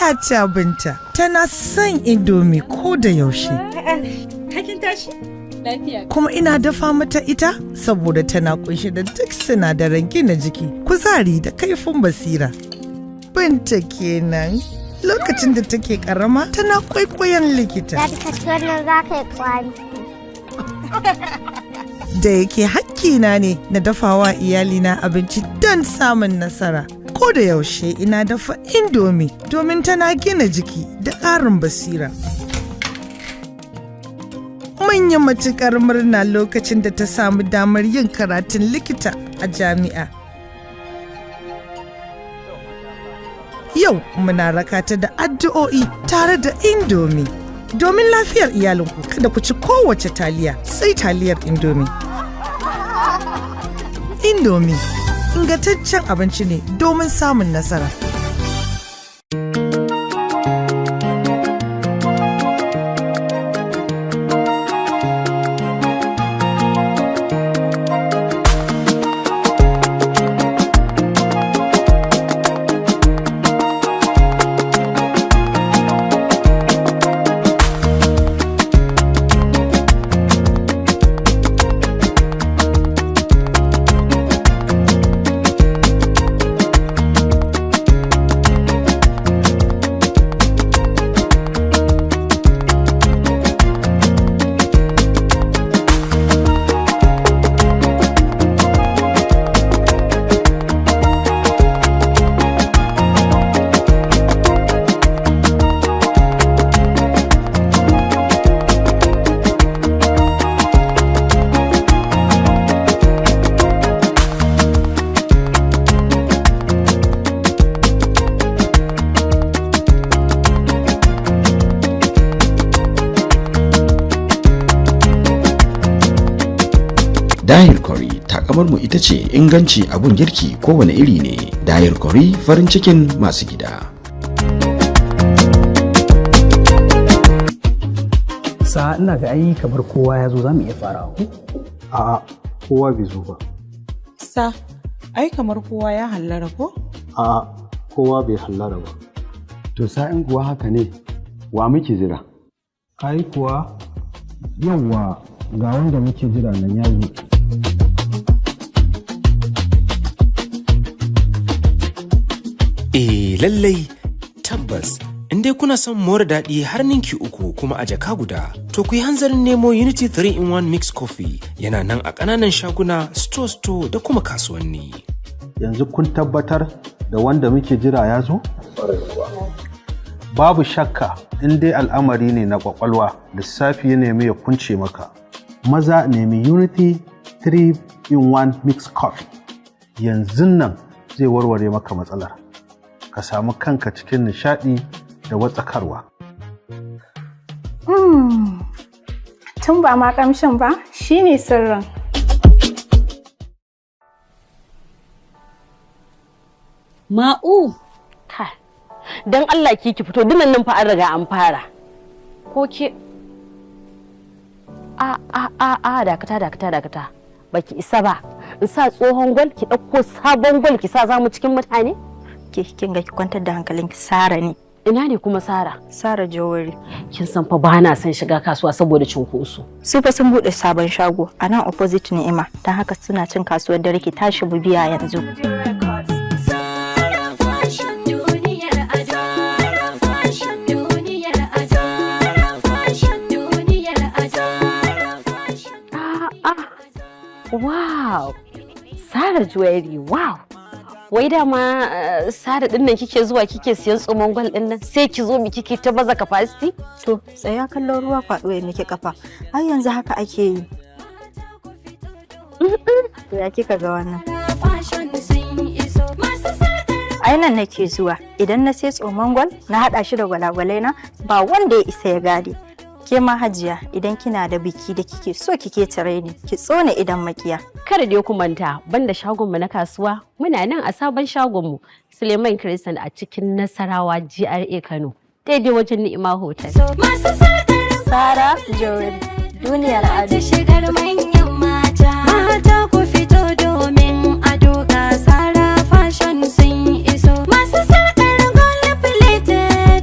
'ya Binta tana son indomi ko da yaushe. Hakin tashi? Lafiya. Kuma ina dafa mata ita saboda tana kunshi da duk sinadaran gina jiki, kuzari da kaifin basira. Binta kenan. Lokacin da take karama tana kwaikwayon likita. Da yake hakkina ne na dafawa iyalina abinci don samun nasara. Ko da yaushe ina dafa indomi domin tana gina jiki da ƙarin basira. Mun yi matuƙar murna lokacin da ta samu damar yin karatun likita a jami'a. Yau muna rakata da addu'o'i tare da indomi. Domin lafiyar iyalinku kada ku ci kowace taliya sai taliyar indomi. Indomi ingantaccen abinci ne domin samun nasara. Dayar Curry takamar mu ita ce inganci abun girki kowane iri ne. Dayar Curry farin cikin masu gida. Sa ina ga ai kamar kowa ya zo zamu iya farawa ko? A'a, kowa bai zo ba. Sa ai kamar kowa ya hallara ko? A'a, kowa bai hallara ba. To sa'in kuwa haka ne, wa muke jira? Ai kuwa yawwa ga wanda muke jira nan ya zo. Lallai tabbas in dai kuna son more daɗi har ninki uku kuma a jaka guda, to ku yi hanzarin nemo Unity 3-in-1 Mix Coffee. Yana nan a ƙananan shaguna, store da kuma kasuwanni. Yanzu kun tabbatar da wanda muke jira ya zo? Babu shakka in dai al'amari ne na kwakwalwa, lissafi ya nemi ya kunce maka. Maza nemi Unity 3-in-1 Mix Coffee. Yanzu nan zai warware maka matsalar. Ka samu kanka cikin nishaɗi da watsakarwa. Tun ba ma ƙamshin ba, shi ne sirrin. Ma'u, don Allah ki fito, dinan nan fa an riga an fara. Ko ke... dakata. Baki isa ba. In sa tsohon gwal ki ɗauko sabon gwal ki sa zamu cikin mutane? Kin ga ki kwantar da hankalinki, Sara ne. Ina ne kuma Sara? Sara Jawari. Kin san fa ba na son shiga kasuwa saboda cunkoso. Su fa sun bude sabon shago a nan opposite Ni'ima, dan haka suna cin kasuwar dare ki tashi biya yanzu. Wow! Sara Jawari, wow! Wai da ma Sara din nan kike zuwa kike siyan tsomon gwal din nan sai ki zo mi kike ta baza capacity? To, tsaya kallon ruwa faɗo ya nake kafa. Har yanzu haka ake yi. To ya kika ga wannan? Ai nan nake zuwa. Idan na sai tsomon gwal na hada shi da gwalagwalai na ba wanda ya isa ya gade. Ke ma Hajiya, idan kina da biki da kike so kike tare ni, ki tsone idan makiya. Kada dai ku manta, banda shagon mu na kasuwa, muna nan a sabon shagon mu, Suleiman Christian a cikin Nasarawa GRA Kano, daidai wajen Ni'ima Hotel. Sara Jawari, duniyar ado. Shigar manyan mata, mata ku fito domin ado ga Sara fashion sun iso. Masu sarkar gold plated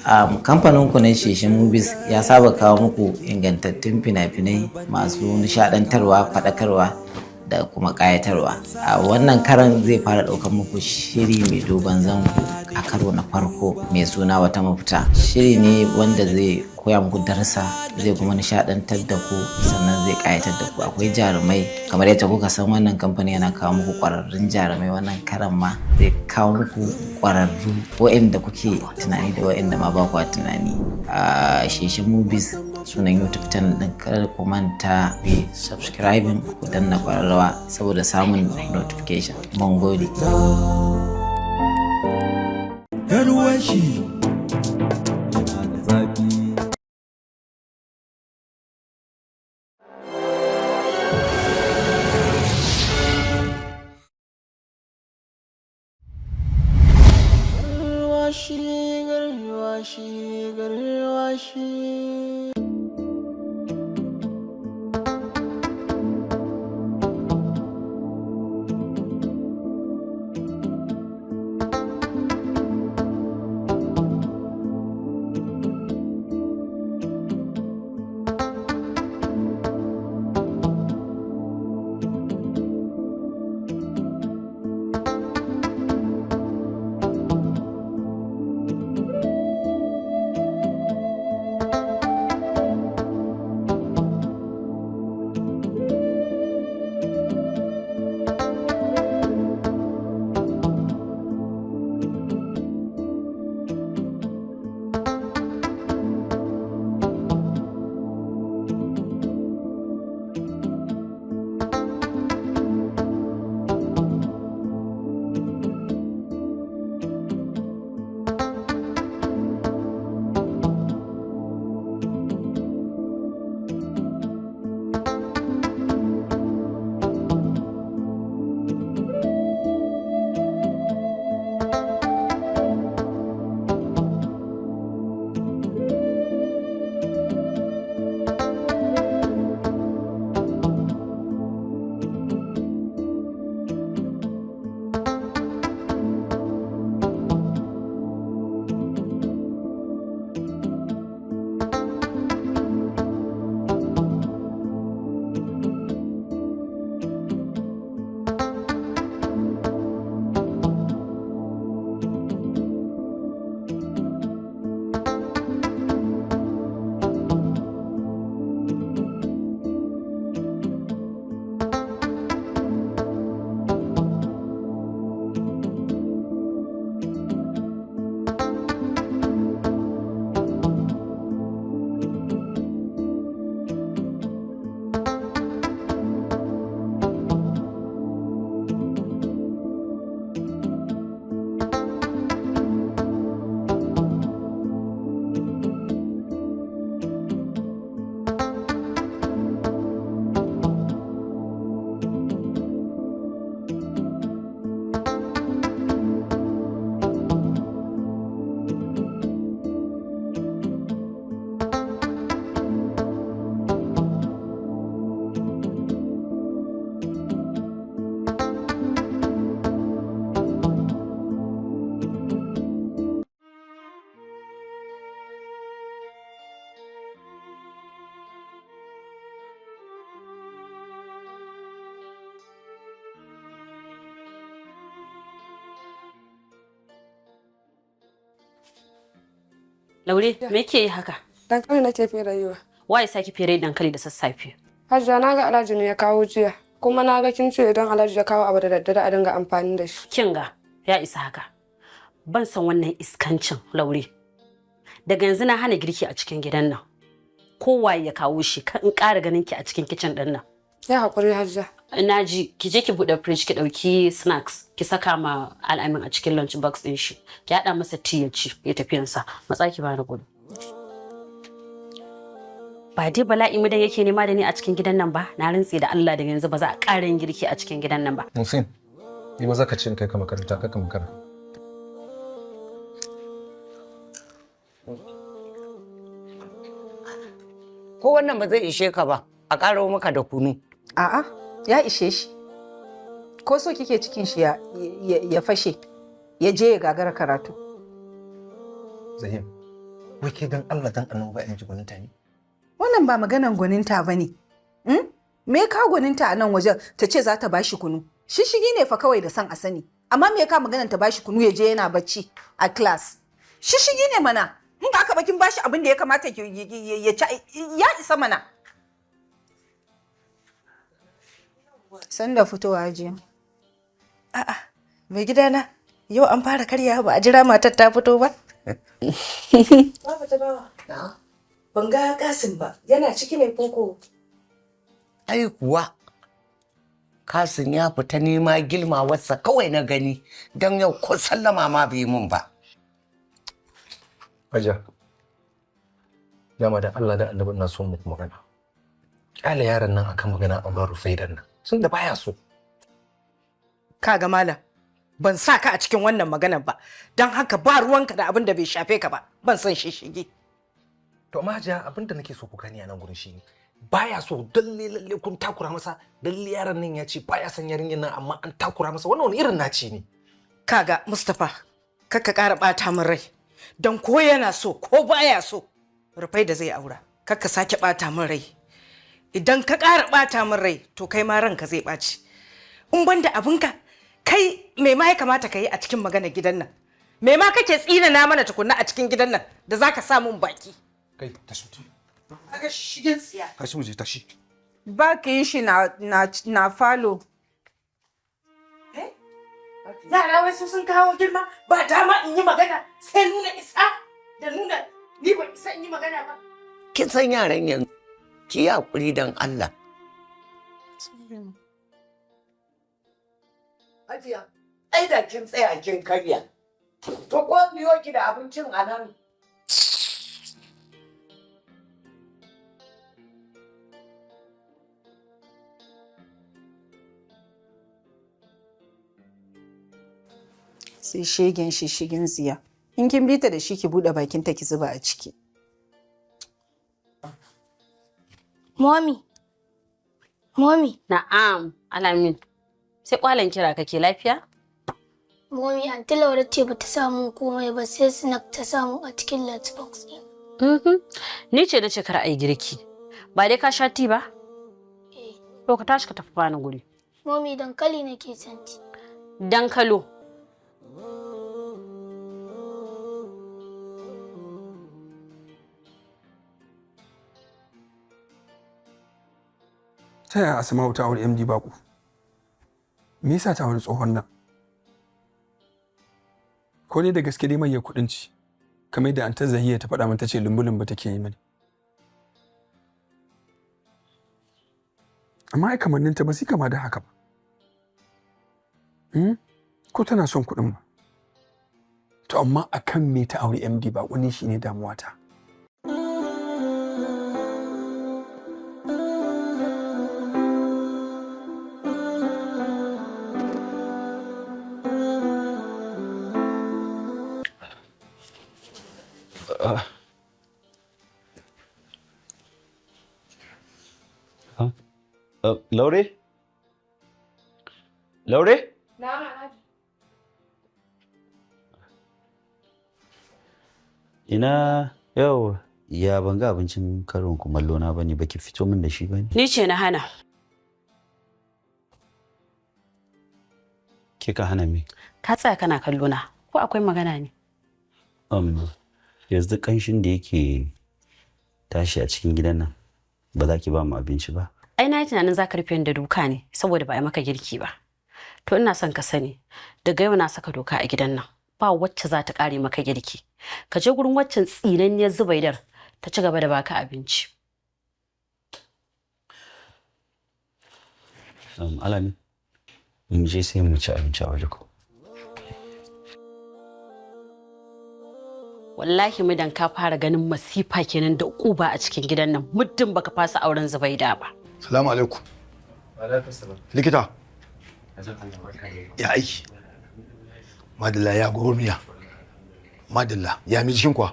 Kamfanin ku na Sheshe Movies ya saba kawo muku ingantattun fina-finai masu nishadantarwa, faɗakarwa da kuma ƙayatarwa. A wannan karan zai fara ɗaukar muku shiri mai dogon zango a karo na farko mai suna Wata Mafita. Shiri ne wanda zai koya muku darasa, zai kuma nishadantar da ku, sannan zai ƙayatar da ku. Akwai jarumai kamar yadda kuka san wannan kamfani yana kawo muku ƙwararrun jarumai. Wannan karan ma zai kawo muku ƙwararru waɗanda kuke tunani da waɗanda ma ba ku tunani. Sheshe Movies sunan YouTube channel ɗin, kar ku manta ku subscribing, ku danna ƙwararrawa saboda samun notification. Mun gode. Garwashi yana da zafi. Garwashi. Laure, me ke yi haka? Dankali nake fere yiwa. Wai saki fere dankali da sassafe? Hajiya na ga Alhaji ne ya kawo jiya. Kuma na ga kin ce idan Alhaji ya kawo abu da daddare a dinga amfani da shi. Kin ga ya isa haka. Ban san wannan iskancin Laure. Daga yanzu na hana girki a cikin gidan nan. Kowa ya kawo shi kan in ƙara ganin ki a cikin kitchen din nan. Ya hakuri Hajiya. Na ji ki je ki bude fridge ki dauki snacks ki saka ma Al'amin a cikin lunch box din shi. Ki hada masa tea ya ci ya tafiyansa. Matsa ki bani gudu. Ba dai bala'i mu da yake nema da ni a cikin gidan nan ba, na rantse da Allah daga yanzu ba za a ƙara yin girki a cikin gidan nan ba. Musin, ni ba za ka ce kai ka makaranta ka makara. Ko wannan ba zai ishe ka ba, a ƙaro maka da kunu. A'a, ya ishe shi. Ko so kike cikin shi ya fashe, ya je ya gagara karatu. Zahim, Wai ke dan Allah dan annoba in ji gwaninta ne? Wannan ba maganan gwaninta ba ne. Me ka gwaninta a nan wajen ta ce za ta bashi kunu? Shishigi ne fa kawai da san a sani. Amma me ka maganan ta bashi kunu ya je yana bacci a class? Shishigi ne mana. In ba ka bakin bashi abin da ya kamata ya ci ya isa mana. San da fitowa jiya. A'a, mai gidana, yau an fara karya ba a jira matar ta fito ba? Babu ta bawa. Ban ga Kasim ba, yana ciki ne koko. Ai kuwa, Kasim ya fita nema gilmawarsa kawai na gani, don yau ko sallama ma bai mun ba. Hajiya, dama da Allah da Annabi na so muku magana. Ƙyale yaron nan akan magana a bar Rufaidan nan, sun da baya so. Kaga malam, ban sa ka a cikin wannan maganar ba, don haka ba ruwanka da abin da bai shafe ka ba, ban san shishigi. To amma Hajiya, abin da nake so ku gani a nan gurin shi ne, baya so lalle kun takura masa, lalle yaron nan ya ce baya son yarinyar nan amma an takura masa, wannan wani irin naci ne. Kaga Mustapha, kakka ƙara ɓata min rai, don ko yana so ko baya so, Rufai da zai aura, kakka sake ɓata min rai. Idan ka ƙara ɓata min rai, to kai ma ranka zai ɓaci. In banda abinka, kai me ma ya kamata ka yi a cikin maganar gidan nan? Me ma kake tsinana mana tukunna a cikin gidan nan da zaka sa mun baki? Kai, tashi mutum. Kaga shigin tsiya. Tashi mu je, tashi. Bakin shi na falo. Yara wasu sun kawo girma ba dama in yi magana sai nuna isa da nuna ni ba isa in yi magana ba. Kin san yaran yanzu, ki yi hakuri don Allah. Hajiya, ai da kin tsaya kin karya. To ko biyo ki da abincin a nan. Sai shigin tsiya. In kin bita da shi ki bude bakin ta ki zuba a ciki. Mommy. Na'am, Alamin. Sai kwalan kira kake lafiya? Mommy, Aunty Laura ce bata samu komai ba sai snack ta samu a cikin lunchbox din. Ni ce da ce kar ai girki. Ba dai ka sha ti ba? To ka tashi ka tafi bani guri. Mommy, dankali nake santi. Dankalo. Ta yaya Asma'u ta aure MD Baku? Me yasa ta aure tsohon nan? Ko ne da gaske dai mai kuɗin ci? Kamar da Anta Zahiya ta faɗa min ta ce lumbulumbu take yi mani. Amma ai kamanninta ba su kama da haka ba. Ko tana son kuɗin ba? To amma akan me ta aure MD Baku ne shine damuwata. Laure? Laure? Ina yau ya ban ga abincin karin kumallo na bane baki fito min da shi bane. Ni ce na hana. Kika hana me? Ka tsaya kana kallo na. Ko akwai magana ne? Yanzu kanshin da yake tashi a cikin gidan nan ba za ki ba mu abinci ba. Ai na yi tunanin za ka rufe da duka ne saboda ba a maka girki ba. To ina son ka sani daga yau na saka doka a gidan nan. Ba wacce za ta kare maka girki. Ka je gurin waccan tsinanniyar Zubaidar ta ci gaba da baka abinci. Alami, mu je sai mu ci abinci a waje ko. Wallahi mudan ka fara ganin masifa kenan da ukuba a cikin gidan nan muddin baka fasa auren Zubaida ba. Salamu alaikum. Likita. Ya aiki. Madalla ya gurmiya. Madalla ya mi jikin kuwa.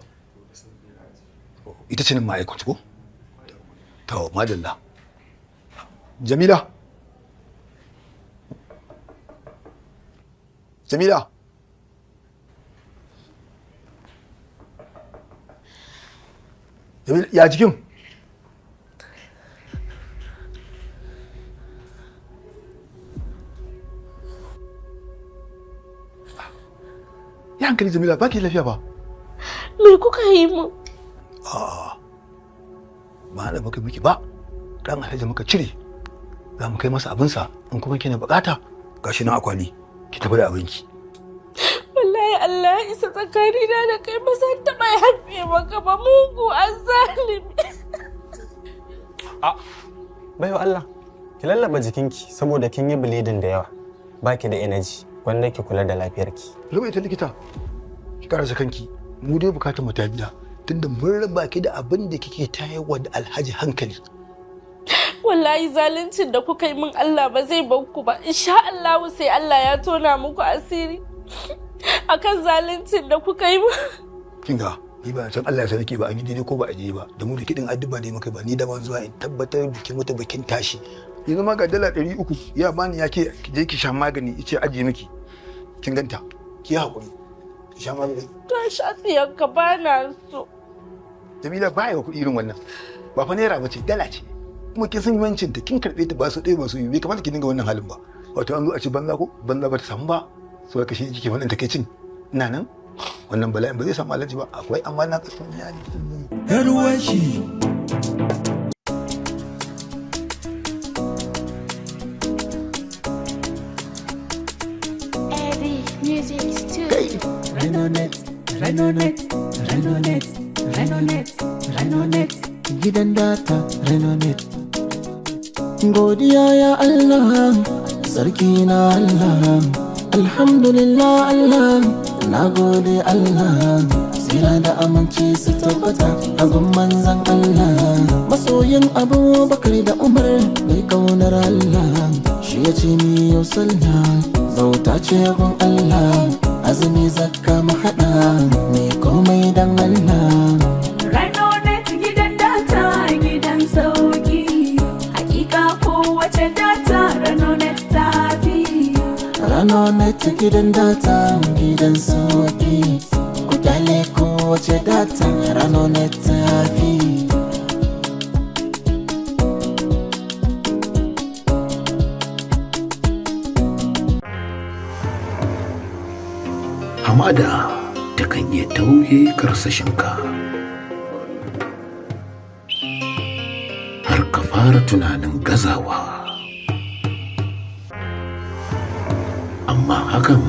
Ita ce nan ma'aikata ko? To madalla. Jamila. Jamila. Ya jikin? Ya hankali Jamila, ba ki lafiya ba? Me kuka yi mu? Ba da muka miki ba. Dan Alhaji muka cire. Za mu kai masa abinsa, in kuma kina bukata gashi nan akwali. Ki tafi da abinki. Wallahi Allah ya isa tsakanina da kai ba san taɓa haife maka ba mugu azzalimi. Baiwa Allah, ki lallaba jikinki saboda kin yi bleeding da yawa. Baki da energy, wanda ki kula da lafiyarki. Rubai ta likita. Ki karasa kanki. Mu dai bukatar mu ta biya. Tunda mun raba ki da abin da kike tayarwa da Alhaji hankali. Wallahi zaluncin da kuka yi min Allah ba zai bar ku ba. Insha Allah sai Allah ya tona muku asiri. Akan zaluncin da kuka yi min. Kinga, ni ba san Allah ya sanake ba an yi daidai ko ba a je ba. Da mu da kidin addu'a ne muka ba ni da ban zuwa in tabbatar da mata bakin tashi. Yanzu ma ga dala 300 ya bani ya ke je ki sha magani ice aje miki. Kin ganta? Ki hakuri. Ki sha magani. To sha tsiyanka ba na so. Jamila ba ya kuɗi irin wannan. Ba fa naira ba ce, dala ce. Kuma kin san yawancin ta kin karɓe ta ba su ɗaya ba su yi bai kamata ki dinga wannan halin ba. Wato an zo a ce banza ko banza ba ta samu ba. So ka shi kike wannan takeicin. Ina nan wannan bala'in ba zai samu Alhaji ba. Akwai amma na kasan ya ne. Garwashi. Eddie Music Studio. Renonet, Renonet, Renonet, Renonet, Renonet. Gidan data Renonet. Godiya ya Allah, sarki na Allah. Alhamdulillah Allah, na gode Allah. Sira da aminci su tabbata a gun manzan Allah. Masoyin Abubakar da Umar mai kaunar Allah. Shi ya ce ni yau sallah, bauta ce gun Allah. Azumi zakka mu haɗa, mai komai dan Allah. Renonet gidan data gidan sauki. Hakika kowace data Renonet ta fi. Renonet gidan data gidan sauki. Ku kyale kowace data Renonet ta fi. Hamada takan iya tauye karsashinka har ka fara tunanin gazawa, amma hakan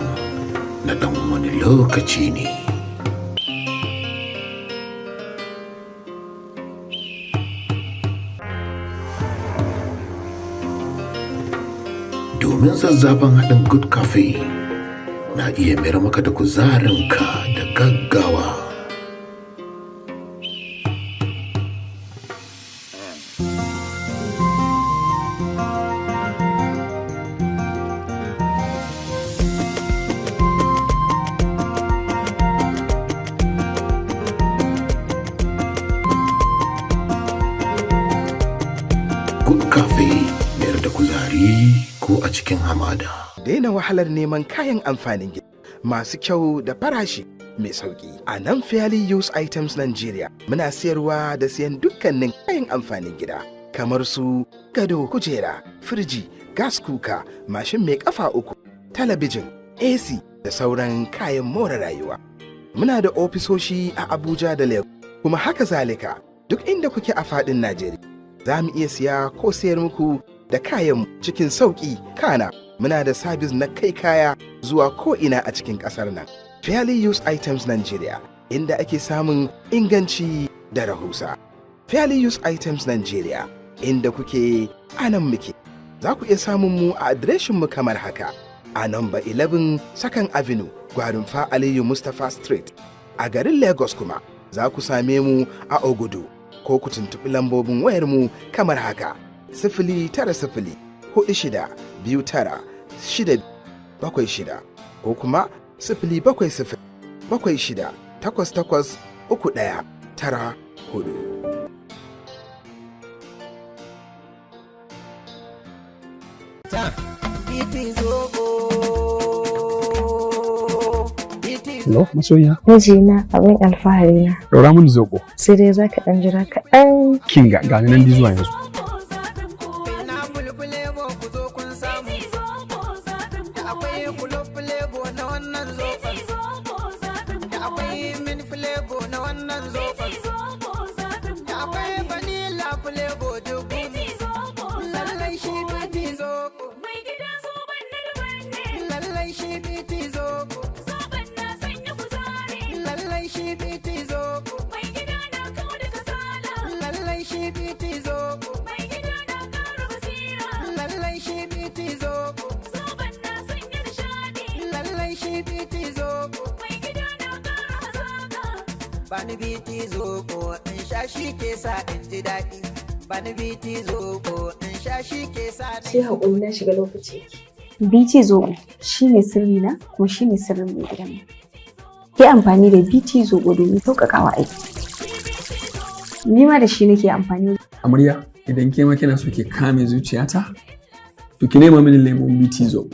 na ɗan wani lokaci ne. Domin zazzafan haɗin Good Cafe na iya mayar maka da kuzarinka da gaggawa. Good Cafe, mayar da kuzari ko a cikin hamada. Daina wahalar neman kayan amfanin gida masu kyau da farashi mai sauki. A nan Fairly Used Items Nigeria muna sayarwa da siyan dukkanin kayan amfanin gida kamar su gado, kujera, firji, gas kuka, mashin mai kafa uku, talabijin, AC da sauran kayan more rayuwa. Muna da ofisoshi a Abuja da Lagos, kuma haka zalika duk inda kuke a faɗin Najeriya. Za mu iya siya ko sayar muku da kayan cikin sauki. Kana muna da sabis na kai kaya zuwa ko'ina a cikin ƙasar nan. Fairly Used Items Nigeria, inda ake samun inganci da rahusa. Fairly Used Items Nigeria, inda kuke anan muke. Za ku iya samun mu a adireshinmu kamar haka. A number 11 Second Avenue, Gwarinfa Aliyu Mustapha Street. A garin Lagos kuma, za ku same mu a Ogudu, ko ku tuntuɓi lambobin wayarmu kamar haka. 090-29-29-676 ko kuma 070-76-88-3194. It is Hello, masoyiya. Mijina abin alfahari na. Daura mun zobo. Sai dai zaka dan jira kaɗan. Kinga ga nan di zuwa yanzu. Bani biti zobo in sha shi ke sa in ji daɗi. Bani biti zobo in sha shi ke sa. Sai haƙuri na shiga lokaci. BT zobo shine sirri na kuma shine sirrin mai gidan mu. Ki amfani da BT zobo domin sauƙaƙawa aiki. Ni ma da shi nake amfani. Amarya, idan ke ma kina so ki kame zuciyata, to ki nema mini lemon BT zobo.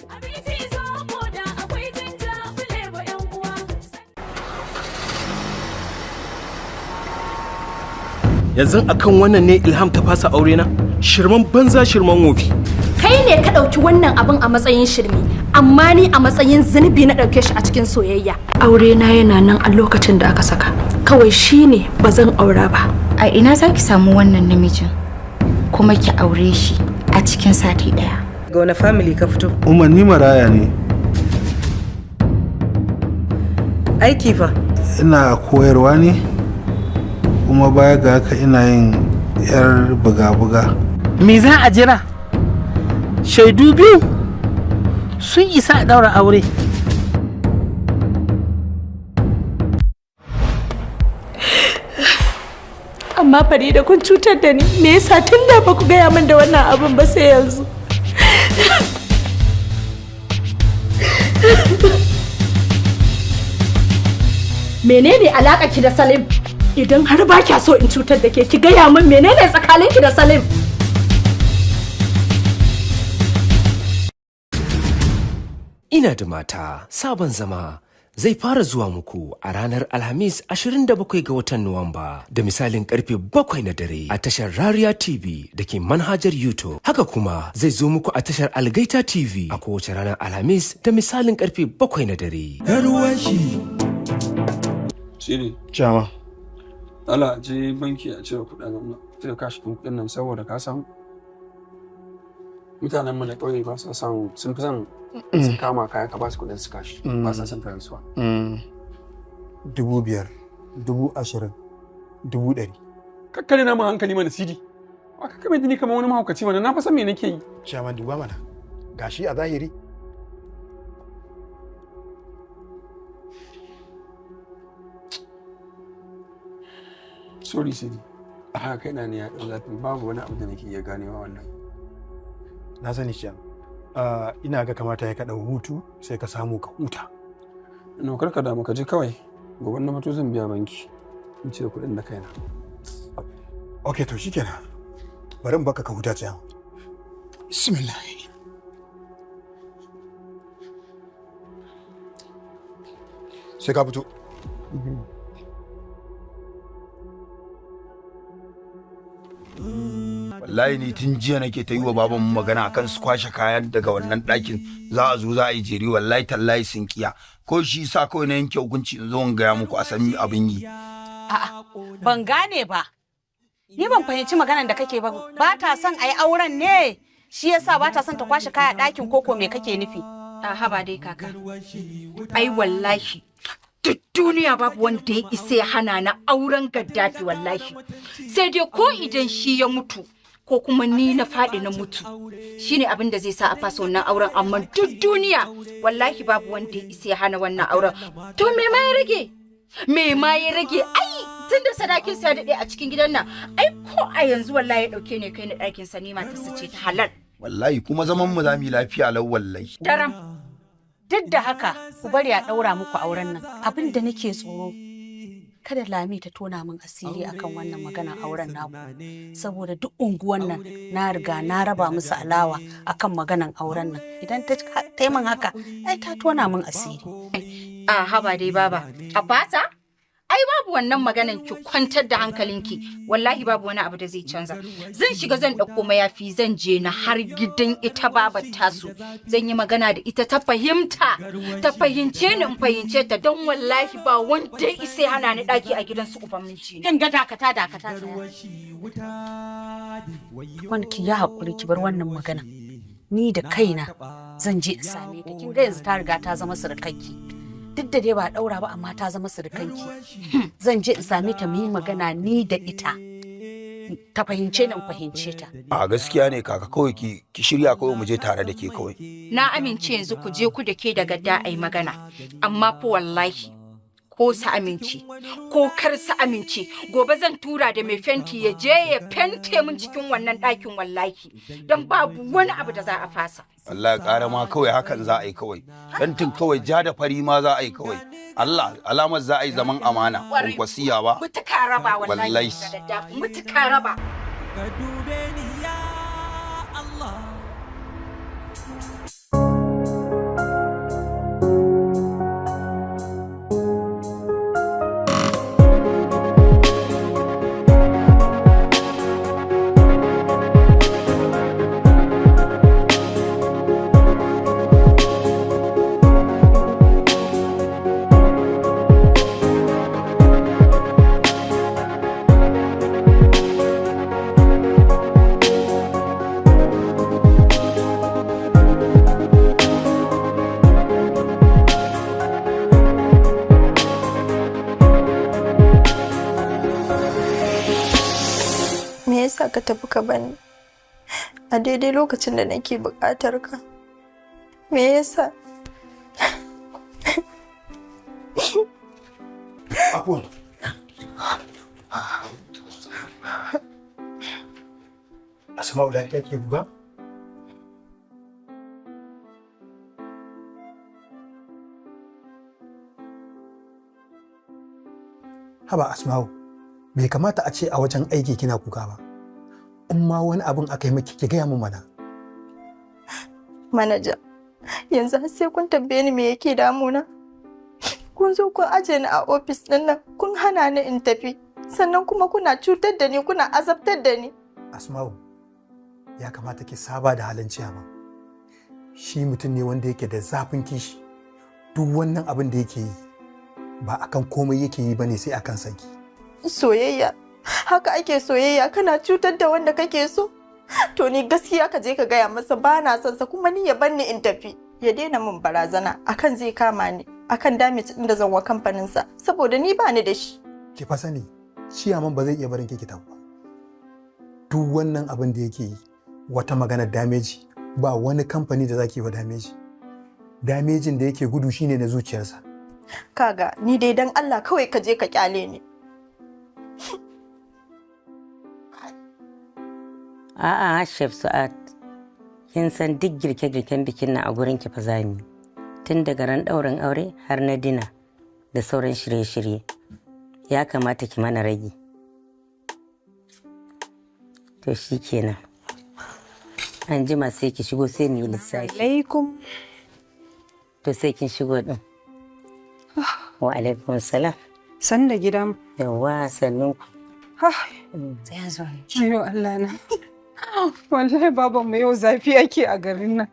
Yanzu akan wannan ne Ilham ta fasa aure na? Shirman banza shirman wofi. Kai ne ka ɗauki wannan abin a matsayin shirme, amma ni a matsayin zunubi na ɗauke shi a cikin soyayya. Aure na yana nan a lokacin da aka saka. Kawai shi ne ba zan aura ba. A ina za ki samu wannan namijin kuma ki aure shi a cikin sati ɗaya. Ga wani family ka fito? Umar ni maraya ne. Aiki fa? Ina koyarwa ne. Kuma baya ga haka ina yin yar buga-buga. Me za a jira? Shaidu biyu sun isa a daura aure. Amma Farida kun cutar da ni. Me yasa tun da ba ku gaya min da wannan abin ba sai yanzu? Menene alaƙa ki da Salim? Idan har ba kya so in cutar da ke, ki gaya min menene tsakaninki da Salim? Ina da mata sabon zama zai fara zuwa muku a ranar Alhamis 27 ga watan Nuwamba da misalin karfe 7 na dare a tashar Rariya TV da ke manhajar YouTube. Haka kuma zai zo muku a tashar Algaita TV a kowace ranar Alhamis da misalin karfe 7 na dare. Garwashi. Siri. Jama. Allah je banki a cire kuɗin nan sai ka shi kuɗin nan saboda ka san mutanen mu da ƙauye ba sa son sun fi son su kama kaya ka ba su kuɗin su kashi ba sa son transfer. 5,000, 20,000, 100. Kakkare na mu hankali mana Sidi. Ba ka kame ni kamar wani mahaukaci mana na fa san me nake yi. Jama duba mana. Gashi a zahiri. Sorry Sidi. A haka kai na ne ya ɗau zafi babu wani abu da nake iya ganewa wannan. Na sani Jam. Ina ga kamata ya kaɗa hutu sai ka samu ka huta. No karka damu ka je kawai. Gobe na mutu zan biya banki. In cire kuɗin da kaina. Okay to shikenan. Bari in baka ka huta Jam. Bismillah. Sai ka fito. Wallahi ni tun jiya nake ta yi wa babanmu magana akan su kwashe kayan daga wannan ɗakin za a zo za a yi jeri wallahi tallahi sun kiya ko shi sa kawai na yanke hukunci in zo in gaya muku a san abin yi. A'a ban gane ba. Ni ban fahimci maganar da kake ba. Ba ta son a yi auren ne shi yasa ba ta son ta kwashe kaya ɗakin koko me kake nufi? Aha ba dai kaka. Ai wallahi duk duniya babu wanda ya isa ya hana na auren Gaddafi wallahi. Sai dai ko idan shi ya mutu ko kuma ni na faɗi na mutu shine abin da zai sa a fasa wannan auren, amma duk duniya wallahi babu wanda ya isa ya hana wannan auren. To me ma ya rage? Me ma ya rage? Ai tunda sadakin sa ya daɗe a cikin gidan nan, ai ko a yanzu wallahi ya ɗauke ne kai na ɗakin sa ni matarsa ce ta halal. Wallahi kuma zaman mu za mu yi lafiya lau wallahi. Daram. Duk da haka ku bari a ɗaura muku auren nan. Abin da nake tsoro kada Lami ta tona min asiri akan wannan maganar auren naku, saboda duk unguwan nan na riga na raba musu alawa akan maganar auren nan. Idan ta yi min haka ai ta tona min asiri. A haba dai baba. A fata? Ai babu wannan maganan ki kwantar da hankalinki. Wallahi babu wani abu da zai canza. Zan shiga zan dauko mayafi zan je na har gidan ita babar tasu. Zan yi magana da ita ta fahimta. Ta fahimce ni in fahimce ta don wallahi ba wanda isa hana ni daki a gidan su uban miji. Kin ga dakata. Wani ki ya haƙuri ki bar wannan magana. Ni da kaina zan je in same ta. Kin ga yanzu ta riga ta zama surukanki. Duk da dai ba daura ba amma ta zama surukanki. Zan je in same ta mu yi magana ni da ita. Ta fahimce ni in fahimce ta. A gaskiya ne kaka kawai ki shirya kawai mu je tare da ke kawai. Na amince yanzu ku je ku da ke da gadda ai magana. Amma fa wallahi ko su amince ko kar su amince gobe zan tura da mai fenti ya je ya fente min cikin wannan ɗakin wallahi don babu wani abu da za a fasa. Allah ya ƙara ma kawai hakan za a yi kawai. Fentin kawai ja da fari ma za a yi kawai. Allah alamar za a yi zaman amana kun kwasiya ba. Mutuka raba wallahi. Mutuka raba. Ka dube ni ya Allah. Ka tafi ka bani a daidai lokacin da nake buƙatar ka. Me yasa? Abuwan. Asma'u lafiya ke buga? Haba Asma'u, bai kamata a ce a wajen aiki kina kuka ba. In ma wani abin aka yi miki ki gaya mu mana. Manaja, yanzu har sai kun tambaye ni me yake damuna? Kun zo kun aje ni a ofis ɗin nan, kun hana ni in tafi, sannan kuma kuna cutar da ni, kuna azabtar da ni. Asma'u, ya kamata ki saba da halin ciyama. Shi mutum ne wanda yake da zafin kishi. Duk wannan abin da yake yi ba akan komai yake yi bane sai akan sanki. Soyayya. Haka ake soyayya, kana cutar da wanda kake so? To ni gaskiya ka je ka gaya masa ba na son sa kuma ni ya bar ni in tafi. Ya daina min barazana akan zai kama ni, akan damage din da zan wa kamfanin sa saboda ni ba ni da shi. Ki fa sani, ciyaman ba zai iya barin ki tafi ba. Duk wannan abin da yake yi wata magana damage, ba wani kamfani da zaki wa damage. Damejin da yake gudu shine na zuciyarsa. Kaga ni dai dan Allah kawai ka je ka kyale ni. A'a, Chef Su'ad, kin san duk girke-girken bikin nan a gurin ki fa zami. Tun daga ran ɗaurin aure har na dina da sauran shirye-shirye. Ya kamata ki mana rage. To shi kenan. An jima sai ki shigo sai mu yi lissafi. Alaikum. To sai kin shigo din. Wa alaikum salam. San da gidan. Yawwa sannun ku. Sai zo. Ayo Allah na. Wallahi baban mu yau zafi ake a garin nan.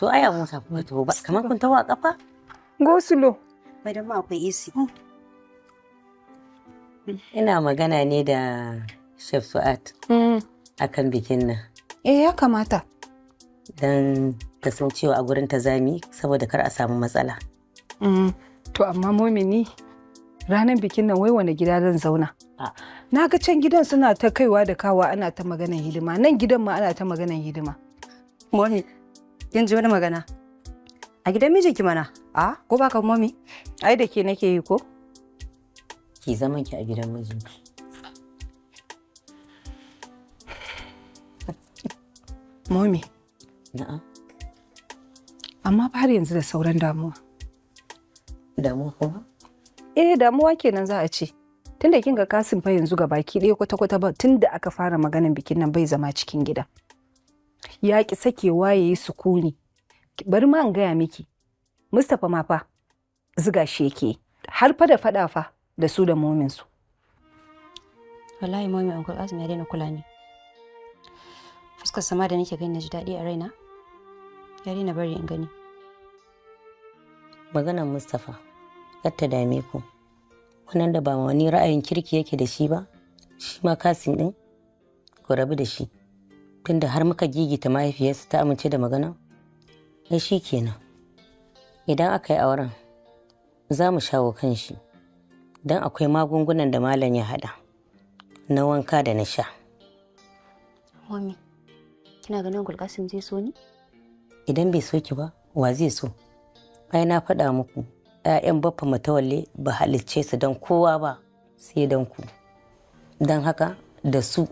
To ai abun sa kuma to ba kamar kun tawa kafa. Gosulo. Bai da ma akwai AC. Ina magana ne da Chef Su'ad akan bikin nan. Ya kamata. Dan ta san cewa a gurin ta zami saboda kar a samu matsala. To amma momini ranar bikin nan wai wane gida zan zauna? Na ga can gidan suna ta kaiwa da kawa ana ta maganan hidima, nan gidan ma ana ta maganan hidima. Momi, kin ji wani magana? A gidan mijinki mana? Ko baka momi? Ai da ke nake yi ko? Ki zaman ki a gidan mijinki. Momi. Na'am. Amma har yanzu da sauran damuwa. Damuwa kuma? Damuwa kenan za a ce. Tunda kin ga Kasim fa yanzu ga baki ɗaya kwata-kwata ba tunda aka fara maganan bikin nan bai zama cikin gida. Ya ki sakewa yayi sukuni. Bari ma in gaya miki. Mustapha ma fa ziga shi yake har fa da faɗa fa da su da mominsu. Wallahi momi Uncle Azumi ya daina kula ni. Fuskar sama da nake gani na ji daɗi a raina. Ya daina bari in gani. Maganar Mustapha, kar ta dame ku. Wannan da ba wani ra'ayin kirki yake da shi ba, shi ma Kasim din ku rabu da shi. Tunda har muka gigita mahaifiyarsa ta amince da magana, ai shi kenan. Idan aka yi auren, za mu shawo kan shi. Don akwai magungunan da malam ya haɗa, na wanka da na sha. Mami, kina ganin Uncle Kasim zai so ni? Idan bai so ki ba, wa zai so? Ai na faɗa muku, 'ya'yan baffa Matawalle ba halicce su don kowa ba, sai don ku. Don haka da su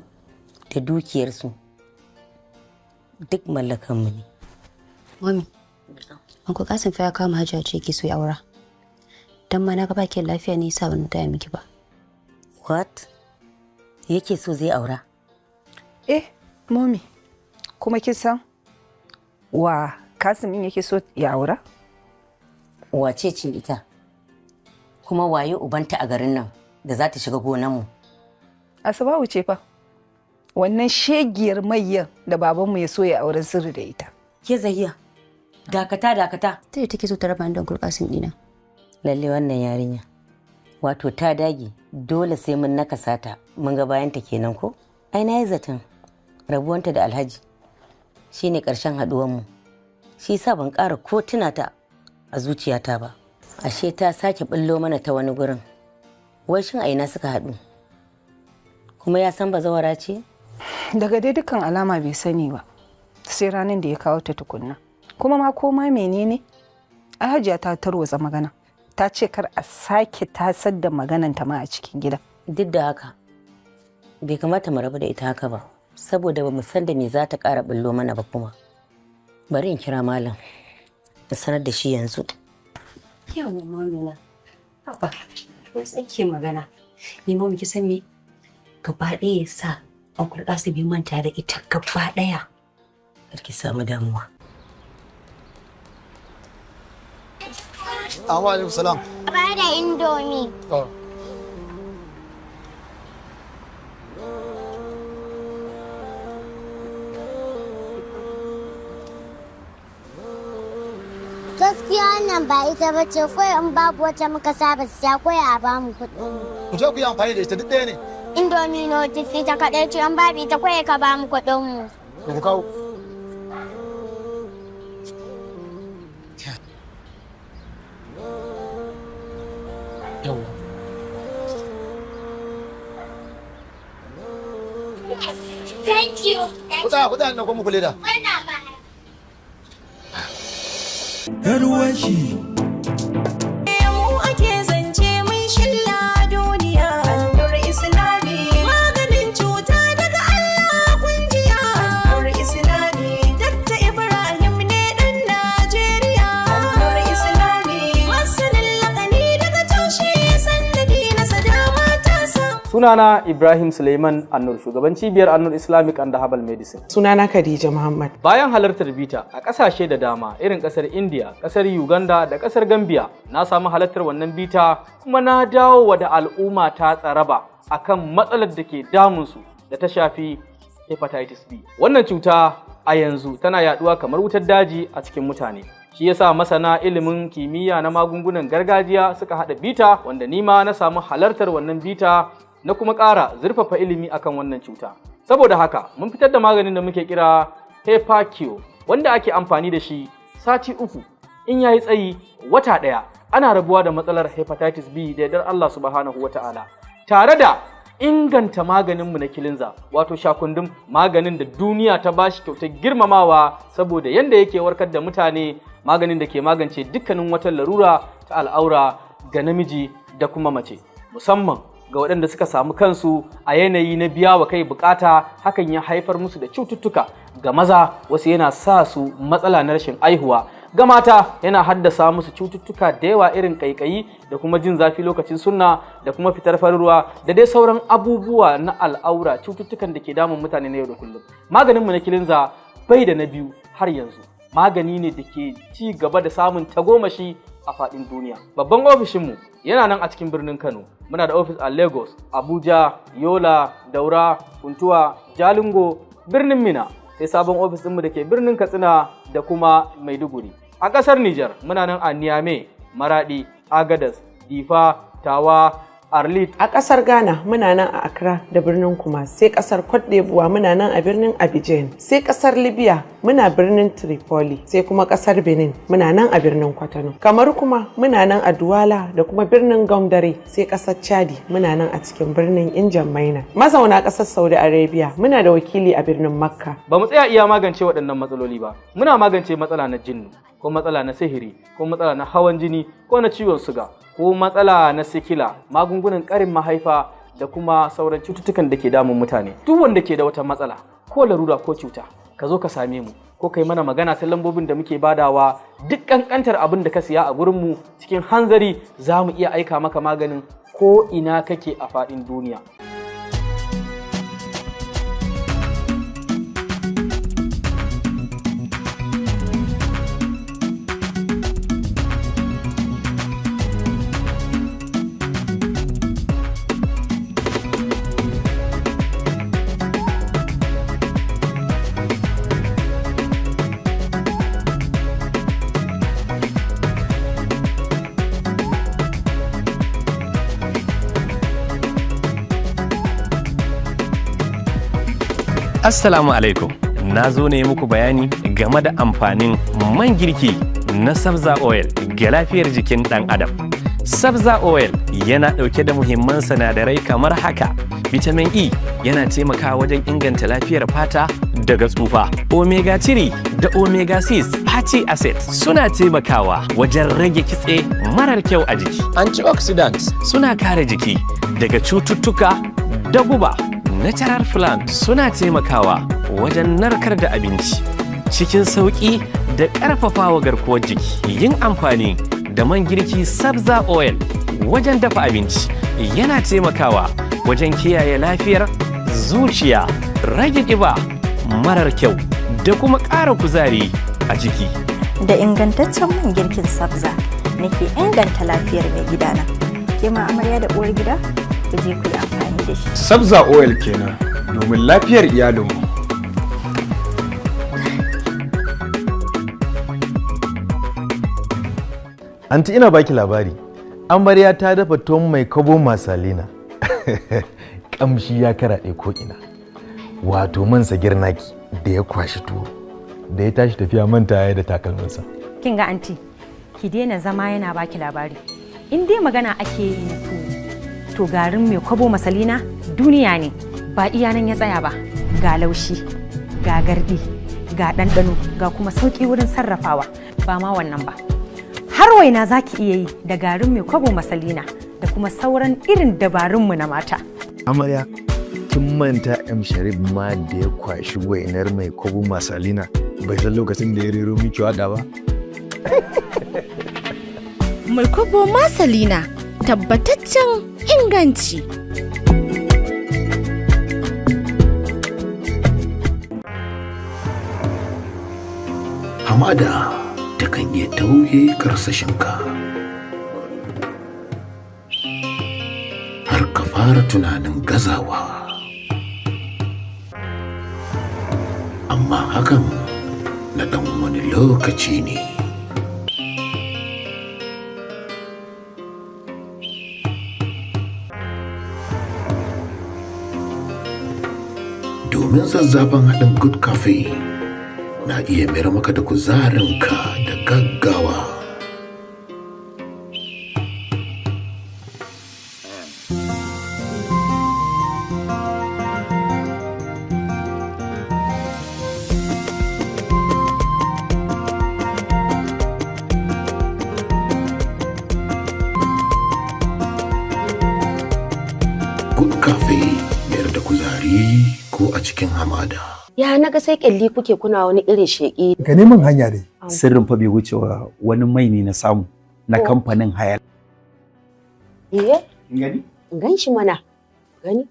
da dukiyarsu duk mallakanmu ne. Mami, Uncle Kasim fa ya kama Hajiya ce ki so ya aura. Dan ma na ga baki lafiya ne yasa ban taya miki ba. What? Yake so zai aura? Mami, kuma kin san wa Kasim yake so ya aura? Wace ce ita? Kuma waye ubanta a garin nan da za ta shiga gonanmu? Asabawu ce fa. Wannan shegiyar mayyan da babanmu ya so ya auren sirri da ita. Ke Zahiya, dakata. Ta yi take so ta raba ni da Uncle Kasim dina. Lalle wannan yarinya. Wato ta dage dole sai mun nakasa ta mun ga bayanta kenan ko? Ai na yi zaton rabuwanta da Alhaji shine ƙarshen haɗuwanmu. Shi sa ban ƙara ko tuna ta a zuciyata ba. Ashe ta sake ɓullo mana ta wani gurin. Wai shin a ina suka haɗu? Kuma ya san bazawara ce? Daga dai dukkan alama bai sani ba. Sai ranar da ya kawo ta tukunna. Kuma ma koma menene? Hajiya ta tarwatsa magana. Ta ce kar a sake tasar da magananta ma a cikin gida. Duk da haka bai kamata mu rabu da ita haka ba, saboda ba mu san da me za ta ƙara ɓullo mana ba kuma. Bari in kira malam da sanar da shi yanzu. Yawa mamina. Haba, ko tsake magana. Ni mami ki san me? Gaba ɗaya ya sa Uncle Kasim bai manta da ita gaba ɗaya. Kar ki samu damuwa. Wa alaikum salam. Ba da indomi. Gaskiya wannan ba ita ba ce, kawai in babu wacce muka saba siya kawai a bamu kuɗin. Ku je ku yi amfani da ita duk ɗaya ne. Indomi notifi ta kaɗai ce, in babu ita kawai ka bamu kuɗin mu. Ku kawo. Thank you. Kuɗa na kuma kule da. Garwashi. Mu ake zance mun shilla duniya. Annur Islami. Maganin cuta daga Allah kunjiya. Annur Islami. Dakta Ibrahim ne ɗan Najeriya. Annur Islami. Masanin lakani daga tushe sannadi na sadama tasa. Sunana Ibrahim Suleiman Annur, shugaban cibiyar Annur Islamic and Herbal Medicine. Sunana Khadija Muhammad. Bayan halartar bita a ƙasashe da dama irin ƙasar India, ƙasar Uganda da ƙasar Gambia, na samu halartar wannan bita kuma na dawo wa da al'umma ta tsaraba akan matsalar da ke damunsu da ta shafi hepatitis B. Wannan cuta a yanzu tana yaduwa kamar wutar daji a cikin mutane. Shi yasa masana ilimin kimiyya na magungunan gargajiya suka haɗa bita, wanda nima na samu halartar wannan bita na kuma ƙara zurfafa ilimi akan wannan cuta. Saboda haka mun fitar da maganin da muke kira HepaCure, wanda ake amfani da shi sati 3, in yayi tsayi wata 1 ana rabuwa da matsalar hepatitis B da yardar Allah subhanahu wata'ala, tare da inganta maganinmu na kilinza, wato shakundum, maganin da duniya ta bashi kyautar girmamawa saboda yanda yake warkar da mutane, maganin da ke magance dukkanin wata larura ta al'aura ga namiji da kuma mace, musamman ga waɗanda suka samu kansu a yanayi na biya wa kai bukata, hakan ya haifar musu da cututtuka. Ga maza wasu yana sa su matsala na rashin aihuwa, ga mata yana haddasa musu cututtuka da yawa irin ƙaiƙayi da kuma jin zafi lokacin sunna da kuma fitar farin ruwa da dai sauran abubuwa na al'aura, cututtukan da ke damun mutane na yau da kullum. Maganinmu na kilinza bai da na biyu har yanzu. Magani ne da ke ci gaba da samun tagomashi a faɗin duniya. Babban ofishinmu yana nan a cikin birnin Kano. Muna da ofis a Lagos, Abuja, Yola, Daura, Funtuwa, Jalingo, birnin Mina. Sai sabon ofis ɗinmu da ke birnin Katsina da kuma Maiduguri. A ƙasar Nijar muna nan a Niamey, Maradi, Agadas, Difa, Tawa, Arlit. A ƙasar Ghana muna nan a Accra da birnin Kuma, sai ƙasar Cote d'Ivoire muna nan a birnin Abidjan, sai ƙasar Libya muna birnin Tripoli, sai kuma ƙasar Benin muna nan a birnin Kwatano. Kamar kuma muna nan a Douala da kuma birnin Gaundare, sai ƙasar Chadi muna nan a cikin birnin Injam Maina. Mazauna ƙasar Saudi Arabia muna da wakili a birnin Makka. Ba mu tsaya iya magance waɗannan matsaloli ba. Muna magance matsala na jinnu, ko matsala na sihiri, ko matsala na hawan jini, ko na ciwon suga, ko matsala na sikila, magungunan ƙarin mahaifa da kuma sauran cututtukan da ke damun mutane. Duk wanda ke da wata matsala ko larura ko cuta, ka zo ka same mu ko kai mana magana ta lambobin da muke badawa. Duk ƙanƙantar abin da ka siya a gurinmu cikin hanzari za mu iya aika maka maganin ko ina kake a faɗin duniya. Assalamu alaikum. Na zo ne muku bayani game da amfanin man girki na Sabza Oil ga lafiyar jikin ɗan adam. Sabza Oil yana ɗauke da muhimman sinadarai kamar haka. Vitamin E yana taimakawa wajen inganta lafiyar fata daga tsufa. Omega 3 da Omega 6 fatty acids suna taimakawa wajen rage kitse marar kyau a jiki. Antioxidants suna kare jiki daga cututtuka da guba. Natural plant suna taimakawa wajen narkar da abinci cikin sauƙi da ƙarfafawa garkuwar jiki. Yin amfani da man girki Sabza Oil wajen dafa abinci yana taimakawa wajen kiyaye lafiyar zuciya, rage ƙiba marar kyau da kuma ƙara kuzari a jiki. Da ingantaccen man girkin Sabza nake inganta lafiyar mai gidana. Ke ma amarya da uwar gida? Ku je ku yi amfani da shi. Sabza Oil kenan domin lafiyar iyalinmu. Anti, ina baki labari. Amarya ta dafa tuwon mai kabo masalina. Kamshi ya karaɗe ko ina. Wato man sagir naki da ya kwashi tuwo. Da ya tashi tafiya manta ya da takalminsa. Kin ga anti, ki daina zama yana baki labari. In dai magana ake yi na tuwo, to garin mai kwabo masalina duniya ne, ba iya nan ya tsaya ba. Ga laushi, ga gardi, ga ɗanɗano, ga kuma sauƙi wurin sarrafawa. Ba ma wannan ba, har waina za ki iya yi da garin mai kwabo masalina da kuma sauran irin dabarunmu na mata. Amarya, kin manta M Sharif ma da ya kwashi wainar mai kwabo masalina bai san lokacin da ya rero miki waƙa ba? Mai kwabo masalina tabbataccen inganci. Hamada takan iya tauye karsashinka har ka fara tunanin gazawa, amma hakan na ɗan wani lokaci ne. Domin zazzafan haɗin Good Cafe na iya mayar maka da kuzarinka da gaggawa. Good Cafe mayar da kuzari ko a cikin hamada. Ya naga sai kyalli kuke kuna wani irin sheƙi. Ka neman hanya dai. Sirrin fa bai wuce wani mai ne na samu na kamfanin Hayal. Gani? Gan shi mana. Gani?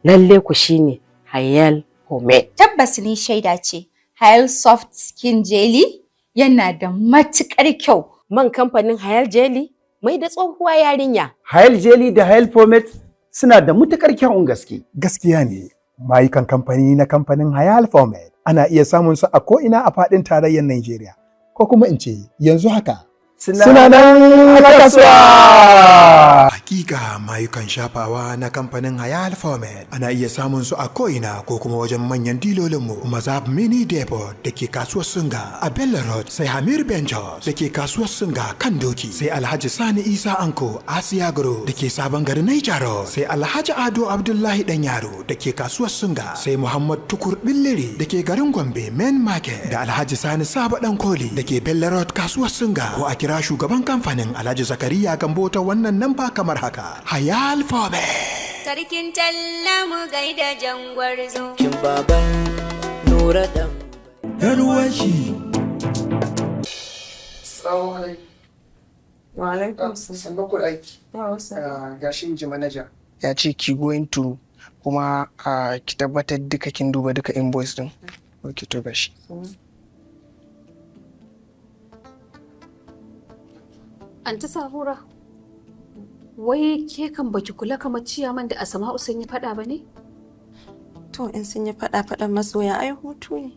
Lalle ku shine Hayal Homemade. Tabbas ni shaida ce. Hayal Soft Skin Jelly yana da matuƙar kyau. Man kamfanin Hayal Jelly mai da tsohuwa yarinya. Hayal Jelly da Hayal Pomade suna da matuƙar kyawun gaske. Gaskiya ne, mayukan kamfani na kamfanin Hayal Pomade ana iya samun su a ko'ina a faɗin tarayyar Najeriya. Ko kuma in ce yanzu haka suna nan a kasuwa. Hakika mayukan shafawa na kamfanin Hayal Pomade ana iya samun su a ko'ina ko kuma wajen manyan dilolinmu. Mazab Mini Depot da ke kasuwar Singa a Bello Road, sai Hamir Benchos da ke kasuwar Singa kan Doki, sai Alhaji Sani Isa Anko Asiya Gro da ke sabon garin Niger Road, sai Alhaji Ado Abdullahi Dan Yaro da ke kasuwar Singa, sai Muhammad Tukur Billiri da ke garin Gombe Main Market, da Alhaji Sani Sabo Dan Koli da ke Bello Road kasuwar Singa. Ko a kira shugaban kamfanin Alhaji Zakariya Gambo ta wannan namba kamar haka: Hayal Pomade. Sarkin talla mu gaida jangwarzo. Kin baban Nura dan Garwashi. Assalamu alaikum. Wa alaikum salam. Ku aiki. Gashi in ji manaja. Ya ce ki going to kuma ki tabbatar duka kin duba duka invoice din. Okay to gashi. Anti Sahura, wai ke kan baki kula kamar ciyaman da Asma'u sun yi faɗa ba ne? To in sun yi faɗan masoya ai hutu ne.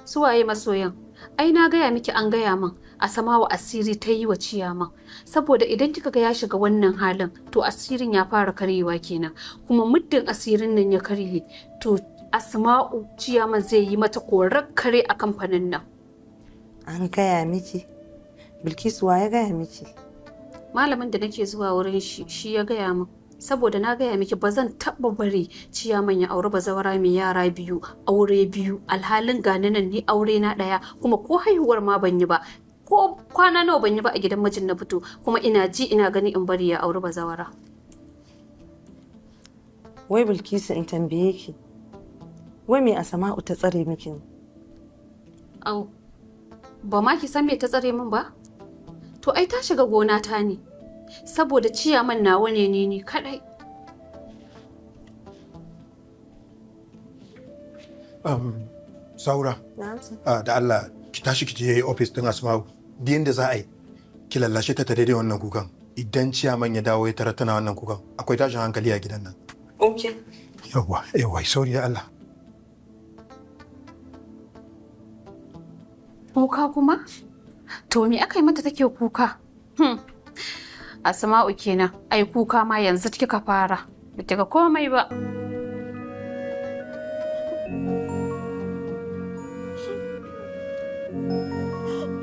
Su waye masoyan? Ai na gaya miki an gaya min Asma'u asiri ta yi wa ciyaman. Saboda idan kika ga ya shiga wannan halin to asirin ya fara karyewa kenan. Kuma muddin asirin nan ya karye to Asma'u ciyaman zai yi mata korar kare a kamfanin nan. An gaya miki? Bilkisu wa ya gaya miki? Malamin da nake zuwa wurin shi ya gaya min. Saboda na gaya miki ba zan taɓa bari ciyaman ya auri bazawara mai yara biyu, aure biyu, alhalin gani nan ni aure na ɗaya, kuma ko haihuwar ma ban yi ba, ko kwana nawa ban yi ba a gidan mijin na fito, kuma ina ji ina gani in bari ya auri bazawara. Wai Bilkisu in tambaye ki, wai me Asma'u ta tsare miki? Au, ba ma ki san me ta tsare min ba? To ai ta shiga gona ta ne, saboda ciyaman nawa ne ni kadai. Saura, da Allah ki tashi ki je ofis din Asma'u. Da yanda za a yi, ki lallashe ta daidai wannan kukan. Idan ciyaman ya dawo ya tara tana wannan kukan, akwai tashin hankali a gidan nan. Okay. Yawwa, sauri da Allah. Kuka kuma? To me aka yi mata take kuka? Asma'u kenan, ai kuka ma yanzu kika fara. Ba kika komai ba.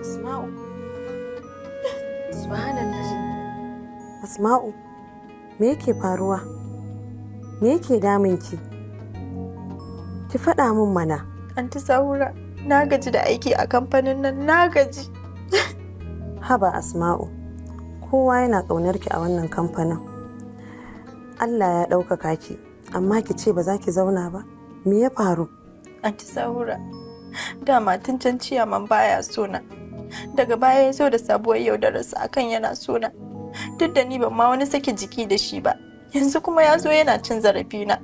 Asma'u. Subhanallah. Asma'u, me yake faruwa? Me yake damunki? Ki faɗa min mana. Anti Sahura, na gaji da aiki a kamfanin nan, na gaji. Haba Asma'u, kowa yana ƙaunar ki a wannan kamfanin. Allah ya ɗaukaka ki, amma ki ce ba za ki zauna ba. Me ya faru? Anti Sahura, dama tun can ciyaman baya sona. Daga baya ya zo da sabuwar yaudararsa akan yana sona. Duk da ni ban ma wani sake jiki da shi ba. Yanzu kuma ya zo yana cin zarafina.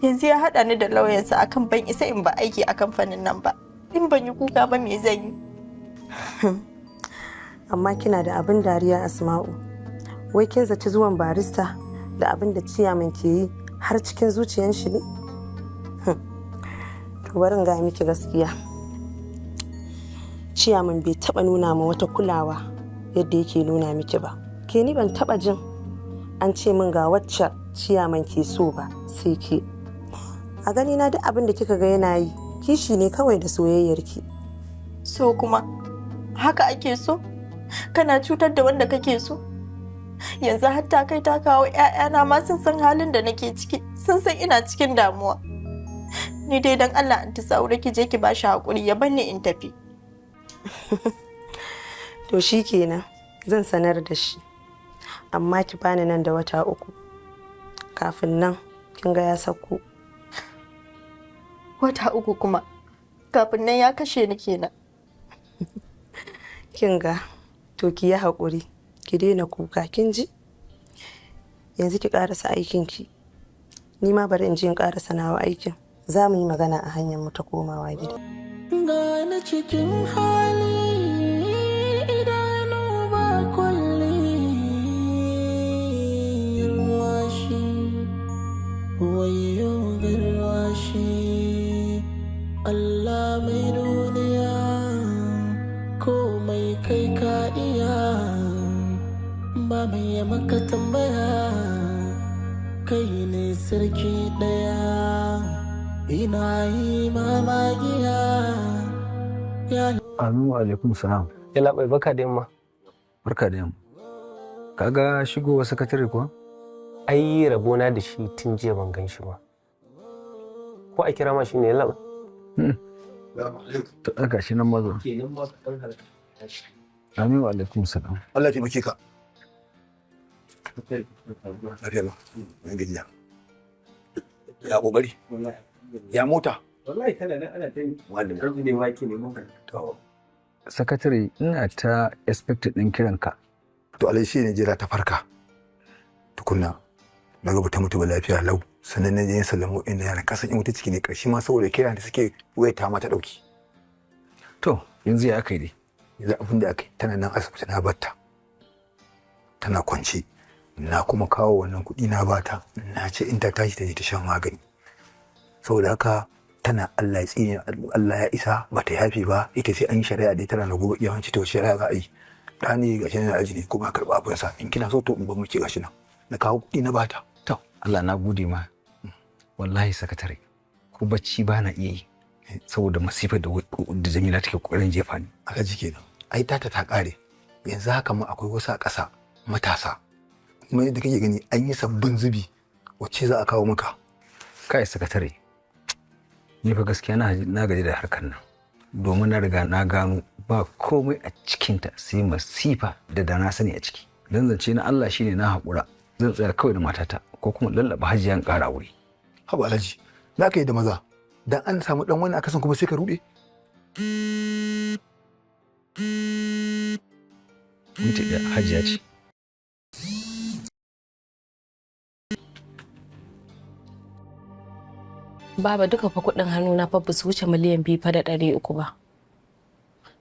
Yanzu ya haɗa ni da lauyansa akan ban isa in ba aiki a kamfanin nan ba. In ban yi kuka ba me zan yi? Amma kina da abin dariya Asma'u. Wai kin zaci zuwan barista da abin da ciyaman ke yi har cikin zuciyan shi ne? To bari ga miki gaskiya. Ciyaman bai taba nuna ma wata kulawa yadda yake nuna miki ba. Ke ni ban taba jin an ce min ga wacce ciyaman ke so ba sai ke. A gani na duk abin da kika ga yana yi kishi ne kawai da soyayyarki. So kuma haka ake so? Kana cutar da wanda kake so? Yanzu har ta kai ta kawo ƴaƴana ma sun san halin da nake ciki, sun san ina cikin damuwa. Ni dai dan Allah Anti Sahura ki je ki ba shi hakuri ya banni in tafi. To shikenan, zan sanar da shi. Amma ki bani nan da wata 3. Kafin nan kin ga ya sako. Wata 3 kuma. Kafin nan ya kashe ni kenan. Kin ga to ki yi haƙuri, ki daina kuka, kin ji? Yanzu ki ƙarasa aikinki. Ni ma bari in je in ƙarasa nawa aikin. Za mu yi magana a hanyar mu ta komawa gida. gane cikin hali idanu ba kwalli garwashi wayo garwashi Allah mai duniya komai kai ka iya ba mai maka tambaya kai ne sarki daya ina yi mamagiya ya Aminu alaikum salam. Ya labai baka da yamma. Barka da yamma. Kaga shigowa sakatare kuwa? Ai rabona da shi tun jiya ban gan shi ba. Ko a kira ma shi ne ya labai? To daga shi nan mazo. Aminu alaikum salam. Allah ya taimake ka. Lafiya lau. Mun gajiya. Ya kokari. Ya mota. Wallahi tana nan ana ta yi. Wannan ne ma ke neman ka. To sakatare ina ta expected din kiranka. To alai shi ne jira ta farka. Tukunna na ga ta mutu ba lafiya lau. Sannan na je sallamo inda yana kasan in wuta ciki ne karshe ma saboda kiran da suke wayata ma ta dauki. To yanzu ya kai dai. Yanzu abin da aka yi tana nan asibiti na batta. Tana kwance. Na kuma kawo wannan kuɗi na bata. Na ce in ta tashi ta je ta shan magani. Saboda haka tana Allah ya tsine Allah ya isa bata yafi ba ita sai an yi shari'a dai tana na gobe yawanci to shari'a za a yi. Ɗani gashi na aji ne kuma karɓa abin sa in kina so to in ba muke gashi nan. Na kawo kuɗi na bata. To Allah na gode ma. Wallahi sakatare ko bacci ba na iya yi saboda masifar da Jamila take kokarin jefa ni. Alhaji kenan. Ai tata ta kare. Yanzu haka ma akwai wasu a ƙasa matasa. Kuma yadda kake gani an yi sabbin zubi wacce za a kawo maka. Kai sakatare. Ni fa gaskiya na gaji da harkar nan. Domin na riga na gano ba komai a cikinta sai masifa da na sani a ciki. Dan zance na Allah shine na haƙura. Zan tsaya kawai da matata ko kuma lallaba hajiyan ƙara wuri. Haba Alhaji, za ka yi da maza. Dan an samu dan wani akasan kuma sai ka rude. Mutu da hajiya ce. Baba duka fa kuɗin hannuna fa su wuce miliyan 2,300 ba.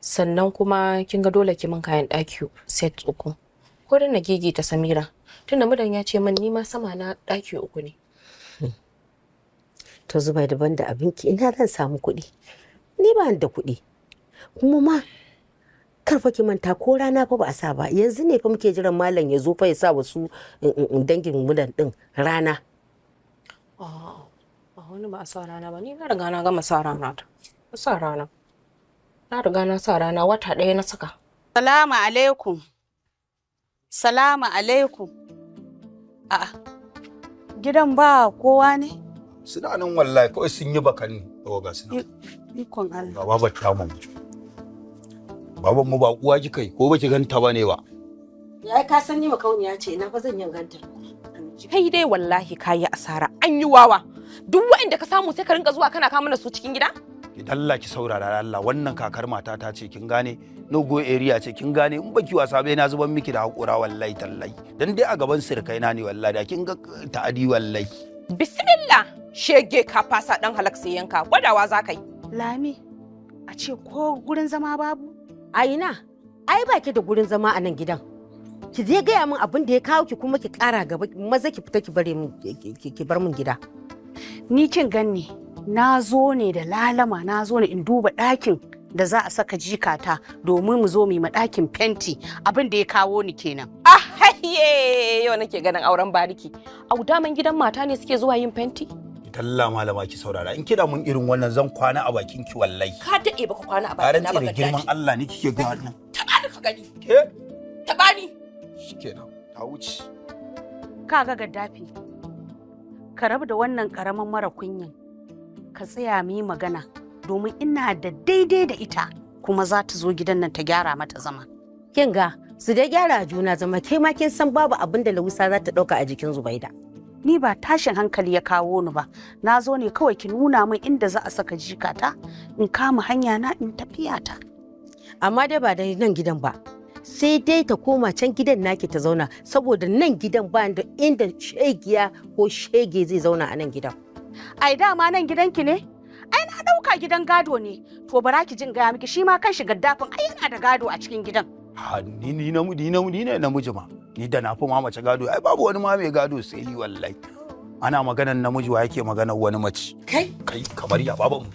Sannan kuma kin ga dole ki min kayan ɗaki set 3. Ko da na gigi ta Samira. Tunda mudan ya ce min ni ma sama na ɗaki 3 ne. To zuba daban da abinki ina zan samu kuɗi. Ni ba da kuɗi. Kuma ma karfa ki manta ko rana fa ba a sa ba. Yanzu ne fa muke jiran malam ya zo fa ya sa wasu dangin mudan din rana. Wani ba a sa rana ba ni na riga na gama sa rana ta. Sa rana. Na riga na sa rana wata ɗaya na saka. Salamu alaikum. Salamu alaikum. A'a. Gidan ba kowa ne? Suna nan wallahi kawai sun yi bakan ne. Ga suna. Ikon Allah. Ga babar ta mu. Baban mu ba uwa kika yi ko baki ganta ba ne ba. Ya ka san ni makauniya ce ina fa zan yin ganta. Kai dai wallahi kayi asara an yi wawa. Duk waɗanda ka samu sai ka rinka zuwa kana kawo mana su cikin gida? Idan Allah ki saurara Allah wannan kakar mata ta ce kin gane no-go area ce kin gane in baki wasa bai na zuban miki da hakura wallahi tallahi dan dai a gaban sirkai na ne wallahi da kin ga ta'adi wallahi. Bismillah shege ka fasa dan halak sai yanka gwadawa za ka yi. Lami a ce ko gurin zama babu? A ina? Ai ba ki da gurin zama a nan gidan. Ki je gaya min abin da ya kawo ki kuma ki kara gaba maza ki fita ki bare min ki bar min gida. Ni kin ganni na zo ne da lalama na zo ne in duba ɗakin da za a saka jikata domin mu zo mu yi ma ɗakin fenti abin da ya kawo ni kenan. Ah hayye yau nake ganin auren bariki. Au daman gidan mata ne suke zuwa yin fenti? Dalla malama ki saurara in kida mun irin wannan zan kwana a bakin ki wallahi. Ka dade baka kwana a bakin na baka dace. Girman Allah ne kike ga wannan. Tabani ka gani. Ke? Tabani. Shikenan ta wuce. Ka ga Gaddafi. Ka rabu da wannan karaman mara kunyin. Ka tsaya mu yi magana domin ina da daidai da ita kuma za ta zo gidan nan ta gyara mata zama. Kin ga su dai gyara juna zama kai ma kin san babu abin da Lawusa za ta dauka a jikin Zubaida. Ni ba tashin hankali ya kawo ni ba. Na zo ne kawai ki nuna min inda za a saka jikata in kama hanya na in tafiya ta. Amma dai ba da nan gidan ba. Sai dai ta koma can gidan naki ta zauna saboda nan gidan ba da inda shegiya ko shege zai zauna a nan gidan. Ai dama nan gidanki ne? Ai na ɗauka gidan gado ne, to bara ki jin gaya miki shi ma kan shi gaddafin ai yana da gado a cikin gidan. Ha ni ne namiji ma. Ni da na fi ma mace gado ai babu wani ma mai gado sai ni wallahi. Ana maganar namiji wa yake maganar wani mace. Kai kamar ya babu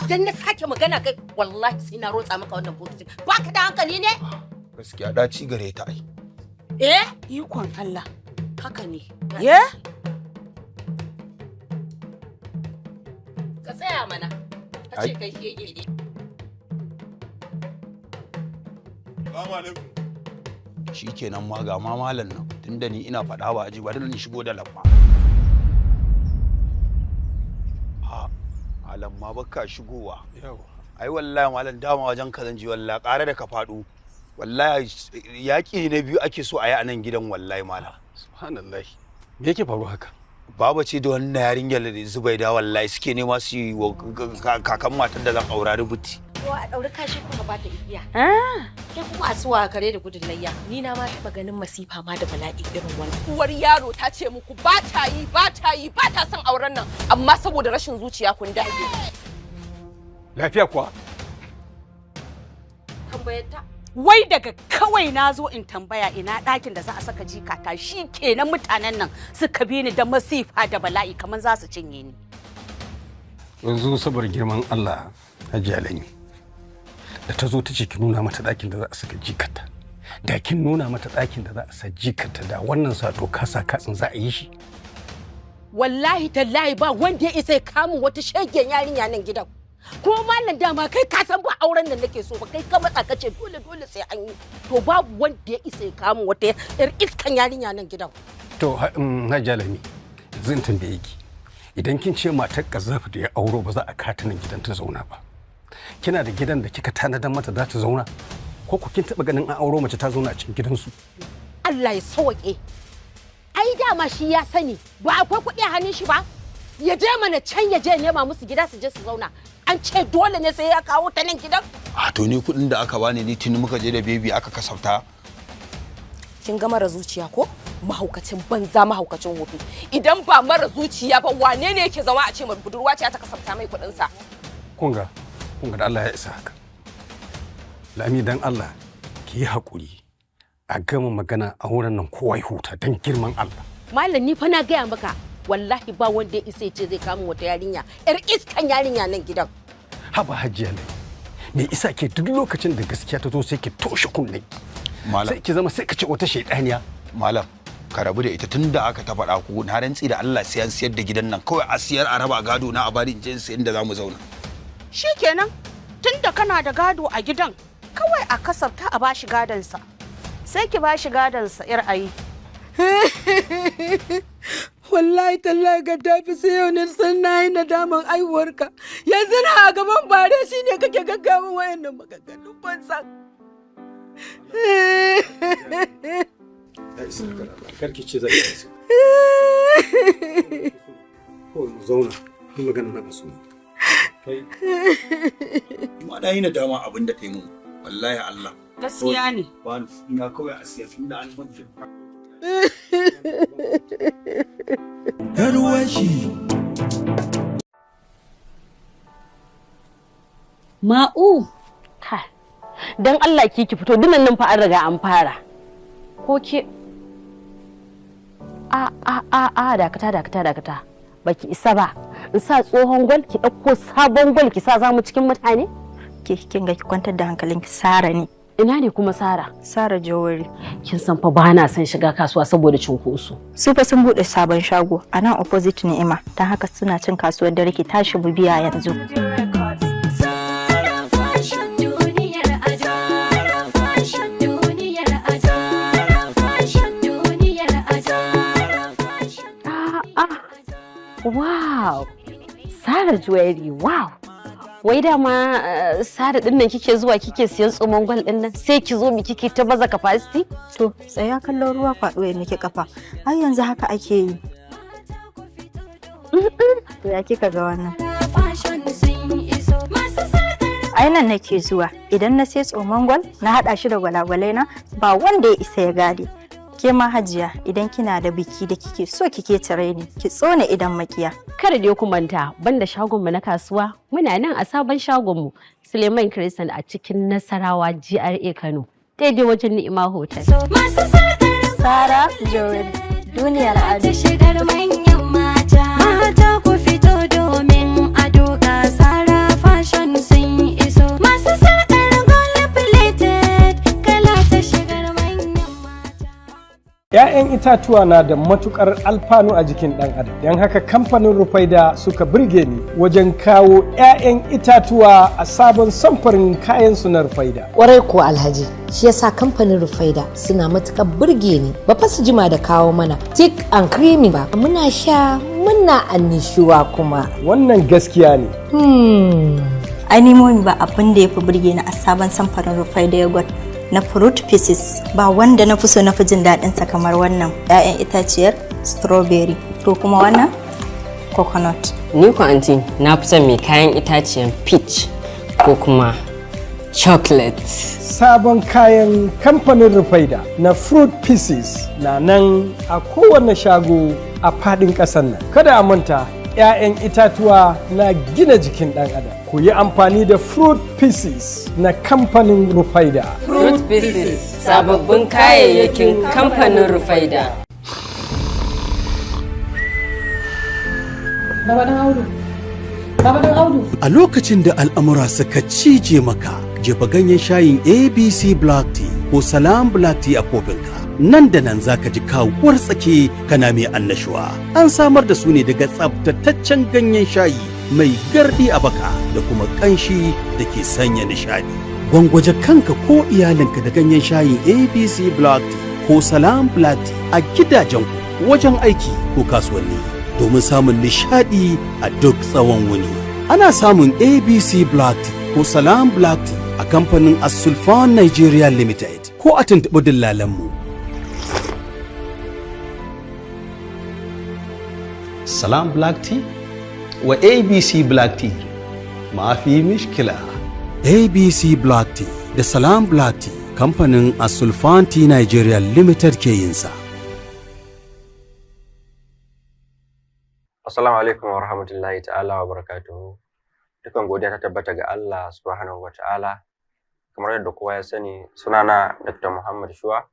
idan na sake magana kai wallahi sai na rotsa maka wannan bokiti. Ba ka da hankali ne? Gaskiya daci gare ta ai. Ikon Allah. Haka ne. Ka tsaya mana. Ka ce kai shege ne. Assalamu alaikum. Shikenan ma ga ma malam nan tunda ni ina faɗa ba aji bari ni shigo da lamma. Malam ma baka shigowa. Ai wallahi malam dama wajen ka zan ji wallahi ƙara da ka faɗo. Wallahi yaƙi na biyu ake so a yi a nan gidan wallahi malam. Subhanallahi. Me yake faru haka? Baba ce da wannan yarinyar da Zubaida wallahi suke nema su yi wa kakan matar da zan aura rubuti. Ko a ɗauri kashi kuma ba ta iya. Ke kuma a suwa kare da gudun layya. Ni na ma taɓa ganin masifa ma da bala'i irin wannan. Uwar yaro ta ce muku ba ta son auren nan amma saboda rashin zuciya kun dage. Lafiya kuwa? Tambayar ta. Wai daga kawai na zo in tambaya ina ɗakin da za a saka jikata shi kenan mutanen nan suka bi ni da masifa da bala'i kamar za su cinye ni. Yanzu saboda girman Allah Hajiya Lami da ta zo ta ce ki nuna mata ɗakin da za a saka jikata. Da kin nuna mata ɗakin da za a saka jikata da wannan sato kasa katsin za a yi shi. Wallahi tallahi ba wanda ya isa ya kamun wata shegen yarinya nan gidan. Kuma mallan dama kai ka san ba auren da nake so ba kai ka matsa ka ce dole sai an yi to babu wanda ya isa ya kamun wata yar iskan yarinya nan gidan. To Hajiya Lami yanzu in tambaye ki idan kin ce matar kazafi da ya auro ba za a kata nan gidan ta zauna ba. Kina da gidan da kika tanadar mata za ta zauna ko ku kin taba ganin an auro mace ta zauna a cikin gidansu? Allah ya sauke. Ai dama shi ya sani ba akwai kuɗi a hannun shi ba. Ya je mana can ya je nema musu gida su je su zauna. An ce dole ne sai ya kawo ta nan gidan. A to ni kuɗin da aka bani ni tuni muka je da baby aka kasafta. Kin ga mara zuciya ko? Mahaukacin banza mahaukacin wofi. Idan ba mara zuciya ba wane ne yake zama a ce mai budurwa ce ta kasafta mai kuɗin sa? Kun ga da Allah ya isa haka. Lami dan Allah ki yi hakuri. A gama magana a wurin nan kowa ya huta dan girman Allah. Mallam ni fa na gaya maka wallahi ba wanda ya isa ya ce zai kama wata yarinya yar iskan yarinya nan gidan. Haba Hajiya ne me isa ke duk lokacin da gaskiya ta zo sai ki toshe kunnen ki sai ki zama sai ka ce wata shaidaniya. Malam ka rabu da ita tunda aka ta faɗa ku na rantsi da Allah sai an siyar da gidan nan kawai a siyar a raba gado na a bari in je sayin da zamu zauna. Shikenan tunda kana da gado a gidan kawai a kasafta a bashi gadon sa sai ki bashi gadon sa yar ayi. Wallahi tallahi Gaddafi sai yau ne san na yi nadaman aiwarka. Yanzu na a gaban bare shi ne kake gaggawa wayannan maganganun ban san. Karki ce zai yi. Ko mu zauna mu magana na basu. Kai. Ma da yi nadama abin da kai mun. Wallahi Allah. Gaskiya ne. Ba ina kawai a siyar tunda an mutu. Garwashi. Ma'u. Ka. Dan Allah ki fito dinan nan fa an riga an fara. Ko ke dakata. Baki isa ba. In sa tsohon gwal ki dauko sabon gwal ki sa zamu cikin mutane? Kin ga ki kwantar da hankalinki Sara ne. Ina ne kuma Sara? Sara Jawari. Kin san fa ba na son shiga kasuwa saboda cunkoso. Su fa sun bude sabon shago a nan opposite Ni'ima, dan haka suna cin kasuwar dare ki tashi mu biya yanzu. Wow! Sara Jawari, wow! Wai dama Sara din nan kike zuwa kike siyan tsomon gwal din nan sai ki zo mi kike ta baza capacity? To, tsaya kallon ruwa faɗo ya miki kafa. Har yanzu haka ake yi. To ya kika ga wannan? Ai nan nake zuwa. Idan na sai tsomon gwal, na hada shi da gwalagwalai na ba wanda ya isa ya gade. Ke ma Hajiya idan kina da biki da kike so kike tare ni ki tsone idan makiya. Kada dai ku manta banda shagon mu na kasuwa muna nan a sabon shagon mu Suleiman Crescent a cikin Nasarawa GRA Kano daidai wajen Ni'ima Hotel. Sara Joel duniyar ado. Shigar manyan mata. Mata ku fito domin ado ga Sara fashion sun iso. Masu sarƙar gold plated kala ta shigar manyan mata. 'Ya'yan itatuwa na da matukar alfanu a jikin ɗan adam. Don haka kamfanin Rufaida suka burge ni wajen kawo 'ya'yan itatuwa a sabon samfurin kayan su na Rufaida. Kwarai kuwa Alhaji, shi yasa kamfanin Rufaida suna matukar burge ni. Ba fa su jima da kawo mana thick and creamy ba. Muna sha muna annishuwa kuma. Wannan gaskiya ne. Animomi ba abin da ya fi burge ni a sabon samfurin Rufaida yogurt na fruit pieces ba wanda na fi so na fi jin daɗin sa kamar wannan 'ya'yan itaciyar strawberry ko kuma wannan coconut. Ni ko anti na fi son mai kayan itaciyar peach ko kuma chocolate. Sabon kayan kamfanin Rufaida na fruit pieces na nan a kowane shago a faɗin ƙasar nan. Kada a manta 'ya'yan itatuwa na gina jikin ɗan adam. Ku yi amfani da fruit pieces na kamfanin Rufaida. Fruit pieces sababbin kayayyakin kamfanin Rufaida. A lokacin da al'amura suka cije maka, jefa ganyen shayin ABC Black Tea ko Salam Black Tea a kofinka. Nan da nan zaka ji kawuwar tsake kana mai annashuwa. An samar da su ne daga tsabtataccen ganyen shayi mai gardi a baka da kuma ƙanshi da ke sanya nishadi. Gwangwaje kanka ko iyalinka da ganyen shayin ABC Black Tea ko Salam Black Tea a gidajenku, wajen aiki ko kasuwanni domin samun nishadi a duk tsawon wuni. Ana samun ABC Black Tea ko Salam Black Tea a kamfanin As-Sulfan Nigeria Limited ko a tuntuɓi dillalanmu. Salam Black Tea wa ABC Black Tea ma fi mishkila. ABC Black Tea da Salam Black Tea kamfanin As-Sulfan Tea Nigeria Limited ke yinsa. Assalamu alaikum wa rahmatullahi ta'ala wa barakatuhu. Dukan godiya ta tabbata ga Allah subhanahu wa ta'ala. Kamar yadda kowa ya sani, sunana Dr. Muhammad Shuwa,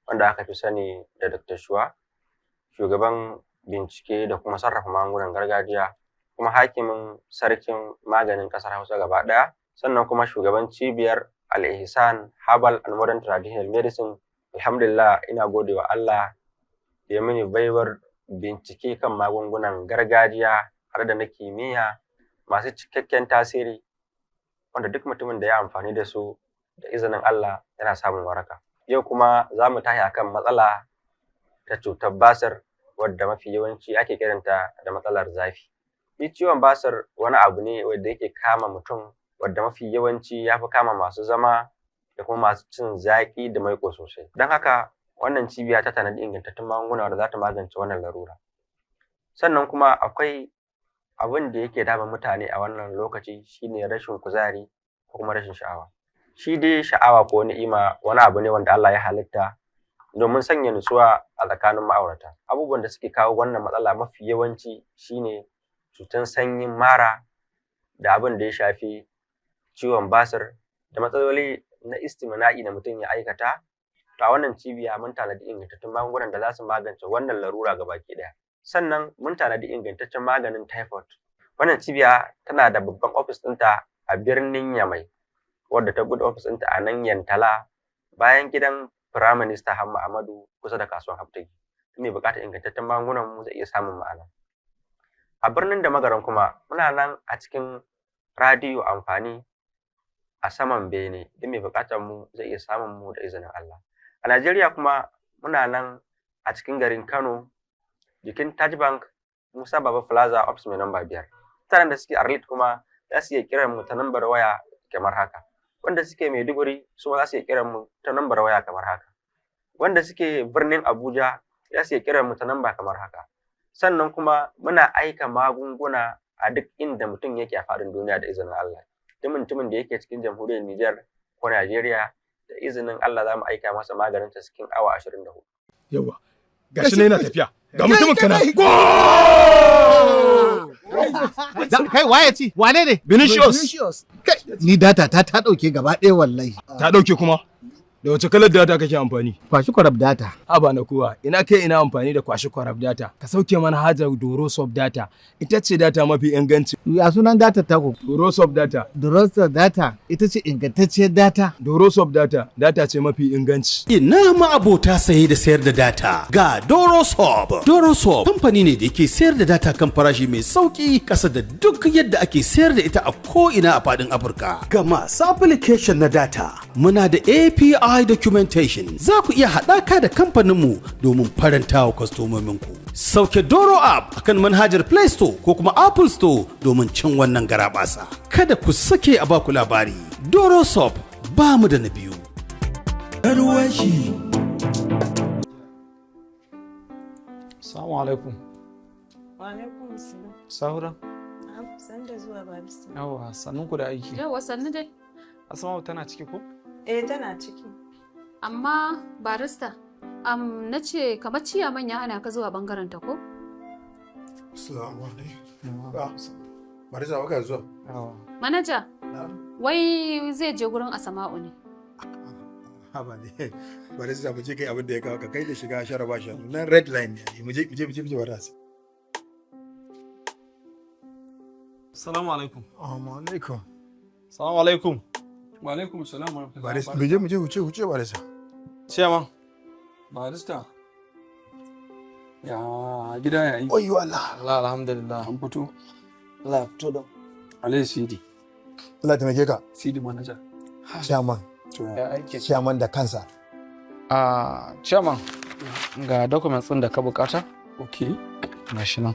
wanda aka fi sani da Dr. Shuwa, shugaban bincike da kuma sarrafa magungunan gargajiya, kuma hakimin sarkin maganin ƙasar Hausa gaba ɗaya, sannan kuma shugaban cibiyar Al-Ihsan Herbal and Modern Traditional Medicine. Alhamdulillah, ina gode wa Allah da ya mini baiwar bincike kan magungunan gargajiya har da na kimiyya masu cikakken tasiri, wanda duk mutumin da ya amfani da su da izinin Allah yana samun waraka. Yau kuma za mu tashi akan matsala ta cutar basir, wadda mafi yawanci ake kiranta da matsalar zafi. Shi ciwon basir wani abu ne wanda yake kama mutum, wadda mafi yawanci ya fi kama masu zama da kuma masu cin zaƙi da maiƙo sosai. Don haka wannan cibiya ta tanadi ingantattun magunguna da za ta magance wannan larura. Sannan kuma akwai abin da yake damun mutane a wannan lokaci shine rashin kuzari ko kuma rashin sha'awa. Shi dai sha'awa ko ni'ima wani abu ne wanda Allah ya halitta domin sanya nutsuwa a tsakanin ma'aurata. Abubuwan da suke kawo wannan matsala mafi yawanci shine cutar sanyin mara da abin da ya shafi ciwon basir da matsaloli na istimina'i da mutum ya aikata. To a wannan cibiya mun tanadi ingantattun magungunan da za su magance wannan larura gabaki ɗaya. Sannan mun tanadi ingantaccen maganin typhoid. Wannan cibiya tana da babban ofis ɗinta a birnin Yamai, wadda ta buɗe ofis ɗinta a nan Yantala bayan gidan Firaminista Hamma Ahmadu kusa da kasuwar Haftagi. Mai buƙatar ingantaccen magungunan mu zai iya samun ma'ana. A birnin da Magaran kuma muna nan a cikin radiyo amfani a saman bene, duk mai buƙatar mu zai iya samun mu da izinin Allah. A Najeriya kuma muna nan a cikin garin Kano, jikin Taj Bank, Musa Baba Plaza, office mai namba 5. Mutanen da suke Arlit kuma za su iya kiran mu ta nambar waya kamar haka. Wanda suke Maiduguri su ma za su iya kiran mu ta nambar waya kamar haka. Wanda suke birnin Abuja za su iya kiran mu ta namba kamar haka. Sannan kuma muna aika magunguna a duk inda mutum yake a faɗin duniya da izinin Allah. Duk mutumin da yake cikin jamhuriyar Nijar ko Najeriya, da izinin Allah za mu aika masa maganin ta cikin awa 24. yawa gashi ne yana tafiya ga mutumin kana kai waye ci wane ne Vinicius ni data ta dauke gaba ɗaya wallahi ta dauke kuma da wace kalar data kake amfani kwashi kwarab data haba na kowa ina kai ina amfani da kwashi kwarab data ka sauke manhajar Dorosoft data ita ce data mafi inganci ya sunan data tako Dorosoft data data ita ce ingantacciyar data Dorosoft data ce mafi inganci ina ma abota saye da sayar da data ga Dorosoft kamfani ne da yake sayar da data kan farashi mai sauki kasa da duk yadda ake sayar da ita a ko ina a fadin Afirka ga masu application na data muna da API documentation za ku iya haɗaka da kamfaninmu domin faranta wa kwastomominku. Sauke Doro app akan manhajar Play Store ko kuma Apple Store domin cin wannan garabasa. Kada ku sake a baku labari. Doro Soap ba mu da na biyu. Garwashi. Assalamu alaikum. Wa alaikum assalam. Sahura. San da zuwa barista. Yawa, sannun ku da aiki. Yawa sannu dai. Asma'u tana ciki ko? Tana ciki. Amma barista, na ce kamar ciyaman ya hana ka zuwa bangaren ta ko? Assalamu alaikum. Barista baka zuwa. Manaja, wai zai je gurin Asama'u ne. Haba ne. Barista mu je kai abin da ya kawo ka kai da shiga sharaba shanu. Nan red line ne. Mu je barista. Assalamu alaikum. Assalamu alaikum. Assalamu alaikum. Wa alaikum salam wa rahmatullahi. Barista, mu je wuce barista. Ciyaman. Barista. Ya gida ya yi. Oyo Allah. Allah alhamdulillah. An fito. Allah ya fito da. Alai Sidi. Allah ta make ka. Sidi manager. Chairman. Chairman da kansa. Chairman. Ga documents ɗin da ka bukata. Okay. Gashi nan.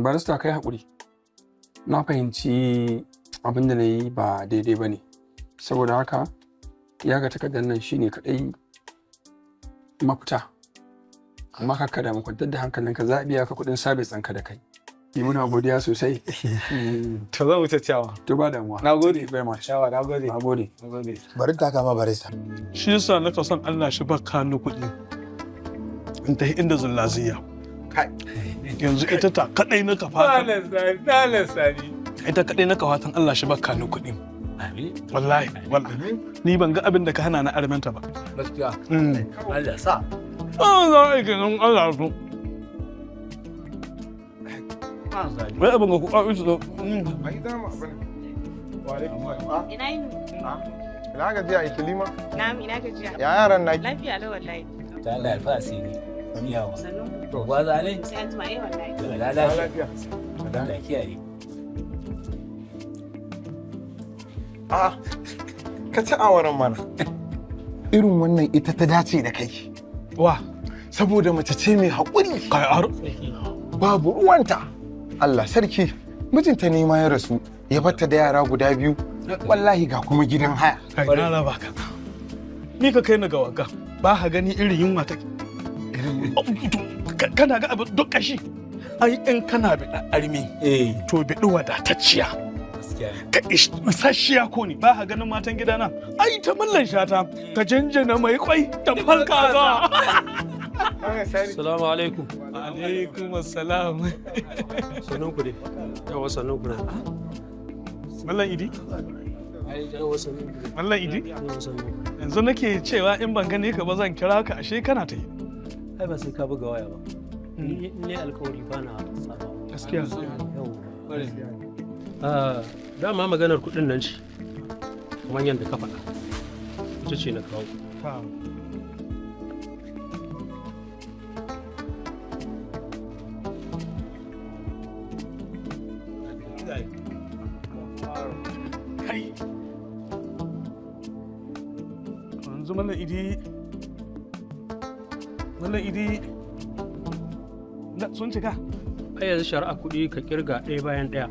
Barista kai haƙuri. Na fahimci abin da na yi ba daidai ba ne. Saboda haka ya ga takardar nan shine kaɗai mafita. Amma ka da mu kwantar da hankalinka za a biya ka kuɗin sabis ɗinka da kai. Yi muna godiya sosai. To zan wuce ciyawa. To ba damuwa. Na gode. Very much. Ciyawa na gode. Na gode. Na gode. Bari ta kama barista. Shi yasa na son Allah shi ba kanu kuɗi. In tafi inda zullaziya. Yanzu ita ta kadai na kafatan ita kadai na kafatan Allah shi baka ni kuɗi wallahi ni ban ga abin da ka hana na armenta ba gaskiya Allah sa za a yi kenan Allah su wai abin ga kuka su ai za mu abin ina yin ina gajiya a kilima na'am ina gajiya ya yaran naki lafiya da wallahi ta Allah ya fa asiri yawa to gwaza ne sai an tuma wallahi da lafiya da kiyaye ka ci awaran mana irin wannan ita ta dace da kai wa saboda mace ce mai haƙuri babu ruwanta Allah sarki mijinta ne ma ya rasu ya batta da yara guda biyu wallahi ga kuma gidan haya kai na raba ka ni ka kai na ga waka ba ha gani irin yunwa ta kana ga abin duk kashi ai in kana bi armi to bi wadatacciya ka isasshiya ko ne ba ha ganin matan gidana ai ta mallan shata ka janjana mai kwai da falka za Assalamu alaikum. Alaikum assalam. Sannan ku dai. Yawa sannan ku dai. Mallan Idi? Yawa sannan ku dai. Mallan Idi? Yanzu nake cewa in ban gane ka ba zan kira ka ashe kana ta yi. Ai ba sai ka buga waya ba. Ni ne alƙawari ba na saba. Gaskiya. Dama maganar kuɗin nan ce. Kamar yadda ka faɗa. Ita ce na kawo. Kai. Yanzu Mallan Idi. Mallan Idi. Sun cika? ai yanzu shari'a kuɗi ka kirga ɗaya bayan ɗaya.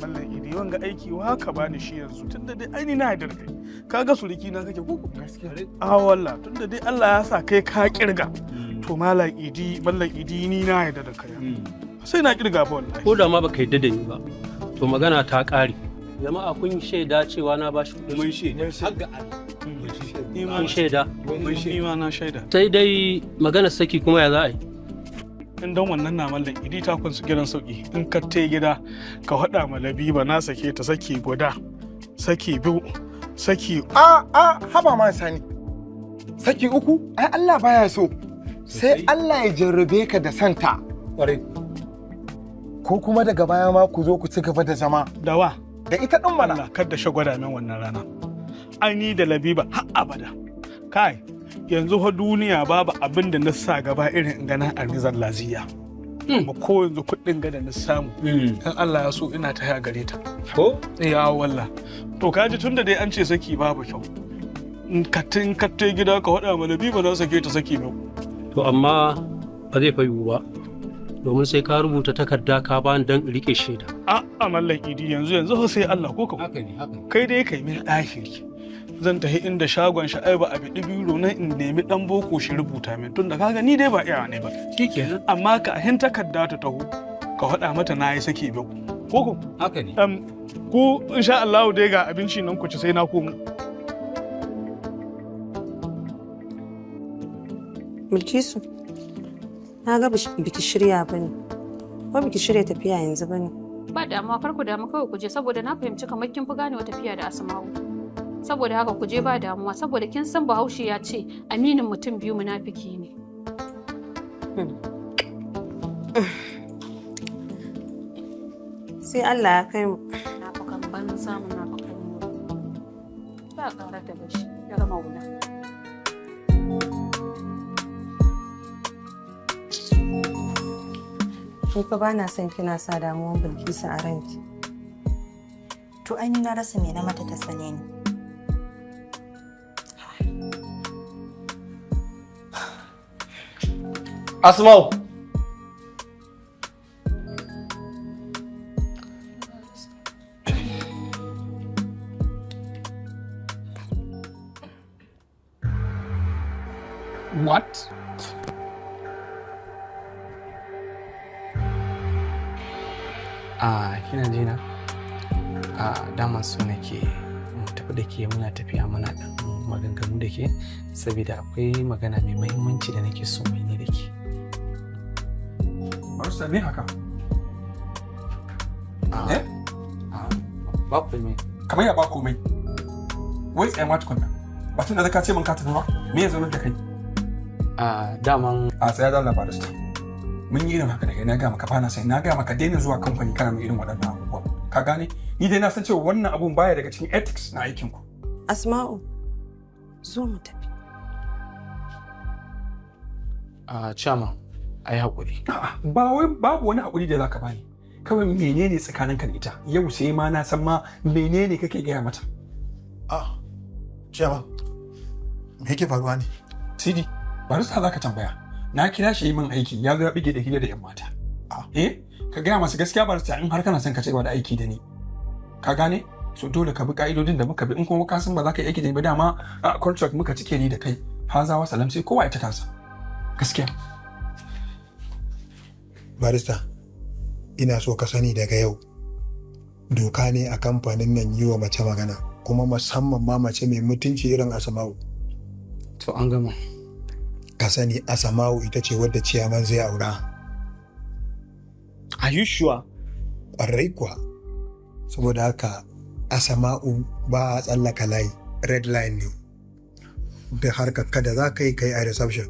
Mallam Idi wanga aiki wa ka bani shi yanzu tunda dai ai ni na yarda kai. Kaga suriki na kake ko gaskiya. Wallah tunda dai Allah ya sa kai ka kirga. To mallam Idi ni na yarda da kai. Sai na kirga ba wallahi. Ko da ma baka yarda da ni ba. To magana ta ƙare. Jama'a kun shaida cewa na bashi kuɗi. Mun shaida. Har ga Kun shaida. Ni ma na shaida. Sai dai magana saki kuma ya za a yi. In dan wannan na mallan Idi ta kunsu gidan sauki in ka tai gida ka faɗa ma Labiba na sake ta saki guda saki biyu saki haba ma sani saki uku ai Allah baya so sai Allah ya jarrabe ka da santa ƙwarai ko kuma daga baya ma ku zo ku ci gaba da zama dawa da ita din mana Allah kada shi gwada min wannan rana ai ni da Labiba har abada kai yanzu fa duniya babu abin da na sa gaba irin in gana arnizar laziya ba ko yanzu kuɗin gada na samu in Allah ya so ina ta gare ta ko ya walla to kaji tunda dai an ce saki babu kyau in ka gida ka faɗa mana bi ba za sake ta saki ba to amma ba zai fayu ba domin sai ka rubuta takarda ka bani dan rike shaida a mallan Idi yanzu sai Allah ko ka kai dai kai min ɗahiri zan tafi inda shagon Sha'ibu a biɗi biro nan in nemi ɗan boko shi rubuta min tunda kaga ni dai ba iya ne ba shikenan amma ka ahin takarda ta taho ka faɗa mata na yi sake biyu ko haka ne ku insha Allah dai ga abinci nan ku ci sai na komo Bilkisu na ga biki shirya bane ko biki shirya tafiya yanzu bane Ba damuwa kar ku damu kawai ku je saboda na fahimci kamar kin fi ganewa tafiya da Asma'u. Saboda haka ku je ba damuwa saboda kin san Bahaushe ya ce aminin mutum biyu munafiki ne. Sai Allah ya kai mu. Na fa kan ban samu na fa kan mu. Ba ƙara da bashi ya gama wuna. Ni fa ba na son kina sa damuwan Bilkisu a ranki. To ai ni na rasa me na mata ta sane ni. Asma'u. What? Kina jina? Dama so nake mu tafi da ke muna tafiya muna dan maganganu da ke saboda akwai magana mai muhimmanci da nake so mai ne da ke. Barista ne haka? Ba komai. Kamar ya ba komai. Wai tsaye ma tukunna. Ba tun da zaka ce min ka tafi ba? Me ya zaunar da kai? Daman tsaya da barista. Mun yi irin haka da kai na ga maka bana sai na ga maka daina zuwa kamfani kana mai irin waɗannan abubuwa. Ka gane? Ni dai na san cewa wannan abun baya daga cikin ethics na aikin ku. Asma'u, zo mu tafi. Chairman, ai haƙuri. Ba wai babu wani haƙuri da zaka bani. Kawai menene tsakaninka da ita? Yau sai ma na san ma menene kake gaya mata. Chairman, me yake faruwa ne? Sidi, barista zaka tambaya. Na kira shi min aiki ya ga bige da hira da yan mata. Ka gaya masu gaskiya barista in har kana son ka ci gaba da aiki da ni. Ka gane? So dole ka bi ka'idodin da muka bi in kuma ka san ba za ka yi aiki da ni ba dama a contract muka cike ni da kai. Hazawa salam sai kowa ya ta kansa. Gaskiya. Barista, ina so ka sani daga yau doka ne a kamfanin nan yi wa mace magana kuma musamman ma mace mai mutunci irin Asma'u. To an gama. Ka sani Asma'u ita ce wadda ciyaman zai aura. Are you sure? Ƙwarai kuwa. Saboda haka Asma'u ba a tsallaka layi, red line ne. Da harkar kada za ka yi kai a reception.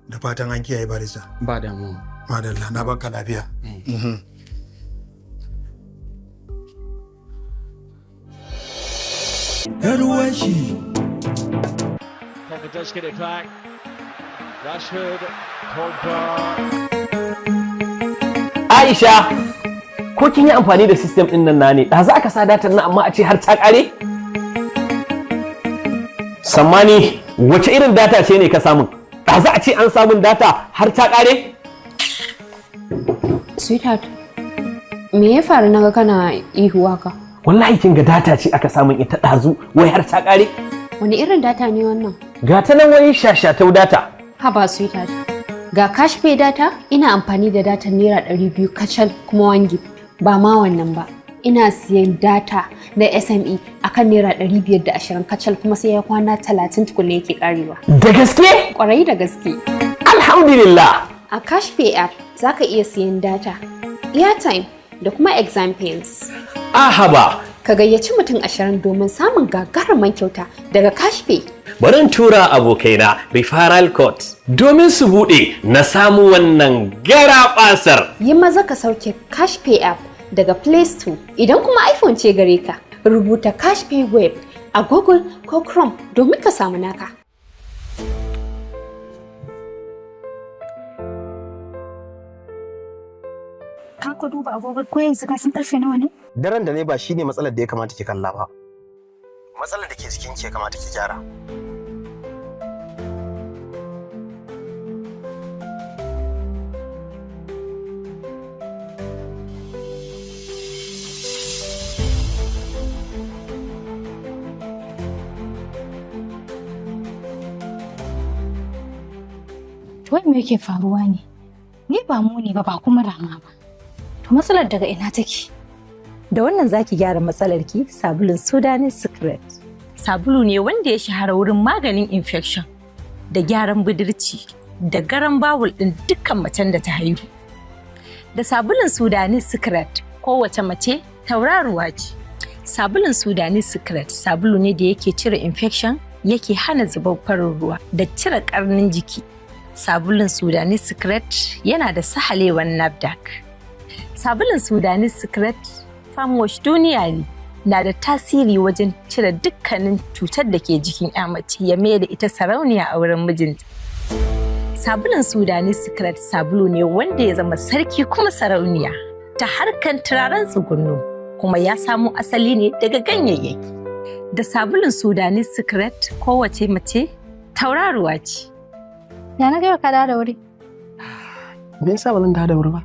Da fatan an kiyaye barista. Ba damuwa. Madalla na baka lafiya. Garwashi. Pogba does get it back. Rashford, Pogba. Aisha, ko kin yi amfani da system din nan na ne? Da za ka sa datar nan amma a ce har ta kare? Sammani, wace irin data ce ne ka samu? Da za a ce an samun data har ta kare? sweetheart. Me ya faru naga kana ihu haka? Wallahi kin ga data ce aka samun ita ɗazu wai har ta ƙare. Wani irin data ne wannan? Ga ta nan wai shashatau data. Haba sweetheart. Ga cash pay data ina amfani da data naira 200 kacal kuma 1 gig. Ba ma wannan ba. Ina siyan data na SME akan naira 520 kacal kuma sai ya kwana 30 tukunna yake karewa. Da gaske? Kwarai da gaske. Alhamdulillah. A cash pay app zaka iya siyan data, airtime da kuma exam pens. Ahaba. Ka gayyaci mutum 20 domin samun gagarumin kyauta daga cash pay. Bari in tura abokaina referral code domin su bude na samu wannan garabasar. Yi maza ka sauke cash pay app daga Play Store. Idan kuma iPhone ce gare ka, rubuta cash pay web a Google ko Chrome domin ka samu naka. Ka duba agogo ko yanzu ka san karfe nawa ne? Daren da ne ba shine matsalar da ya kamata ki kalla ba. Matsalar da ke jikin ki ya kamata ki gyara. Wai me yake faruwa ne? Ni ba mu ne ba kuma rama ba. To matsalar daga ina take? Da wannan zaki gyara matsalar ki sabulun Sudanese Secret. Sabulu ne wanda ya shahara wurin maganin infection da gyaran budurci da garan bawul din dukkan macen da ta haihu. Da sabulun Sudanese Secret kowace mace tauraruwa ce. Sabulun Sudanese Secret sabulu ne da yake cire infection, yake hana zubar farin ruwa da cire karnin jiki. Sabulun Sudanese Secret yana da sahalewan NAFDAC. Sabulun Sudanese Secret farm wash duniya ne, na da tasiri wajen cire dukkanin cutar da ke jikin mace ya mai da ita sarauniya a wurin mijinta. Sabulun Sudanese Secret sabulu ne wanda ya zama sarki kuma sarauniya ta harkan turaren tsugunno, kuma ya samo asali ne daga ganyayyaki. Da sabulun Sudanese Secret kowace mace tauraruwa ce. Ya na gaya ka da wuri. Me yasa ba zan da wuri ba?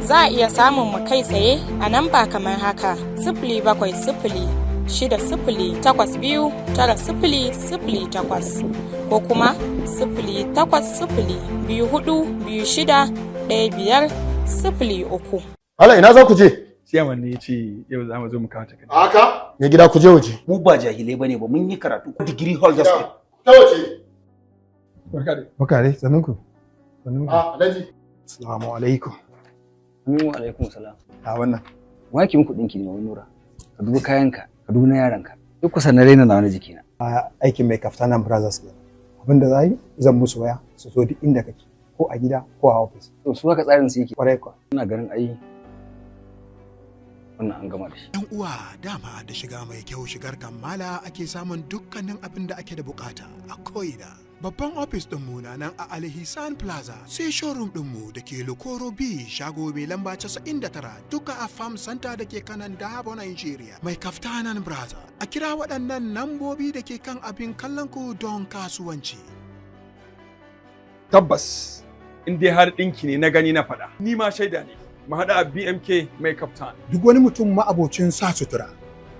Za a iya samun mu kai tsaye a nan ba kamar haka: 07008290908 ko kuma 08024261503. Allah ina za ku je? Ciyaman ne ya ce yau za mu zo mu kawo takarda. Haka? Ya gida ku je waje. Mu ba jahilai bane ba, mun yi karatu degree holders ne. Ta waje. Barka dai. Barka dai, sannunku. Sannunku. Alhaji. Assalamu alaikum. Wa alaikum salam. A wannan. Waki muku dinki ne wani Nura. Ka dubi kayanka, ka dubi na yaranka. Duk kusan na raina na jikina. Aikin mai kaftanan brothers ne. Abinda za yi zan musu waya su so duk inda kake, ko a gida ko a office. To su haka tsarin su yake. Kwarai kwa. Ina ganin ai wannan an gama da shi. Yan uwa, dama da shiga mai kyau shigar kammala ake samun dukkanin abin da ake da bukata a ko'ina. Babban ofis ɗinmu na nan a Alhisan Plaza, sai showroom ɗinmu da ke Lokoro B, shago mai lamba 99 duka a Farm Center da ke kanan Dabo, Nigeria. Mai kaftanan Braza. A kira waɗannan nambobi da ke kan abin kallon ku don kasuwanci. Tabbas, in dai har ɗinki ne na gani na faɗa. Ni ma shaida ne. Mu haɗa a BMK mai kaftan. Duk wani mutum ma'abocin sa sutura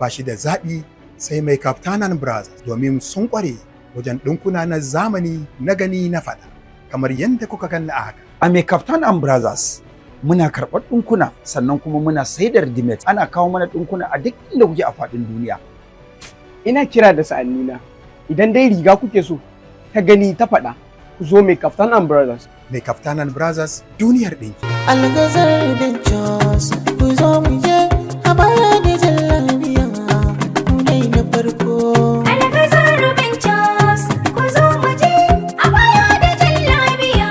ba shi da zaɓi sai mai kaftanan Brothers domin sun ƙware wajen ɗinkuna na zamani na gani na faɗa kamar yadda kuka ganni a haka. A mai kaftan Brothers muna karɓar ɗinkuna sannan kuma muna saidar readymade. Ana kawo mana ɗinkuna a duk inda kuke a faɗin duniya. Ina kira da sa'annina idan dai riga kuke so ta gani ta faɗa ku zo mai kaftan Brothers. Mai kaftanan Brothers duniyar ɗinki. Algazar Ventures ku zo mu je a baya da jallabiya mu dai na farko. Algazar Ventures ku zo mu je a baya da jallabiya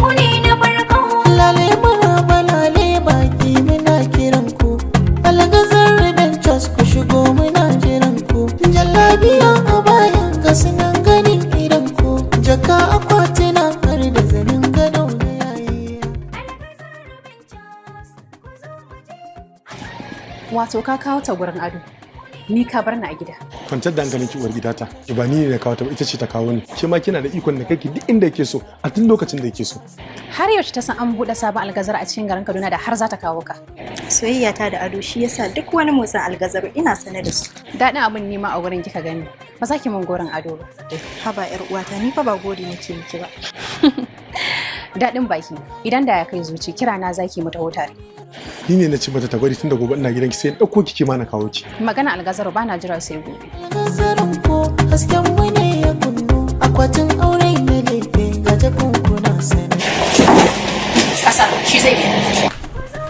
mu ne na farko. Lale maraba lale baki muna kiran ku. Algazar Ventures ku shigo muna jiran ku. Jallabiya a bayan ga sunan ganin idan ku. Jaka akwatina har da zanin gado. Wato ka kawo ta gurin ado, ni ka bar ni a gida. kwantar da hankalinki uwar gidata. Ki ba ni ne na kawo ta ba, ita ce ta kawo ni. Ke ma kina da ikon da kake duk inda yake so a duk lokacin da yake so. Har yaushe ta san an buɗe sabon algazar a cikin garin Kaduna da har za ta kawo ka. Soyayya ta da ado shi yasa duk wani motsin algazar ina sane da su. Daɗin abin nima a wurin kika gani. Ba za ki mun gorin ado ba. Haba yar uwata ni fa ba gori nake miki ba. Daɗin baki idan da ya kai zuci kira na zaki mu taho tare. Ni ne na ci mata ta bari tunda gobe ina gidanki sai in ɗauko kike ma na kawo ki. Magana algazar ba na jira sai gobe. Nazarin ko hasken wani ya kunno akwatin aure na lefe ga jakunkuna sani. Ƙasa shi zai biya.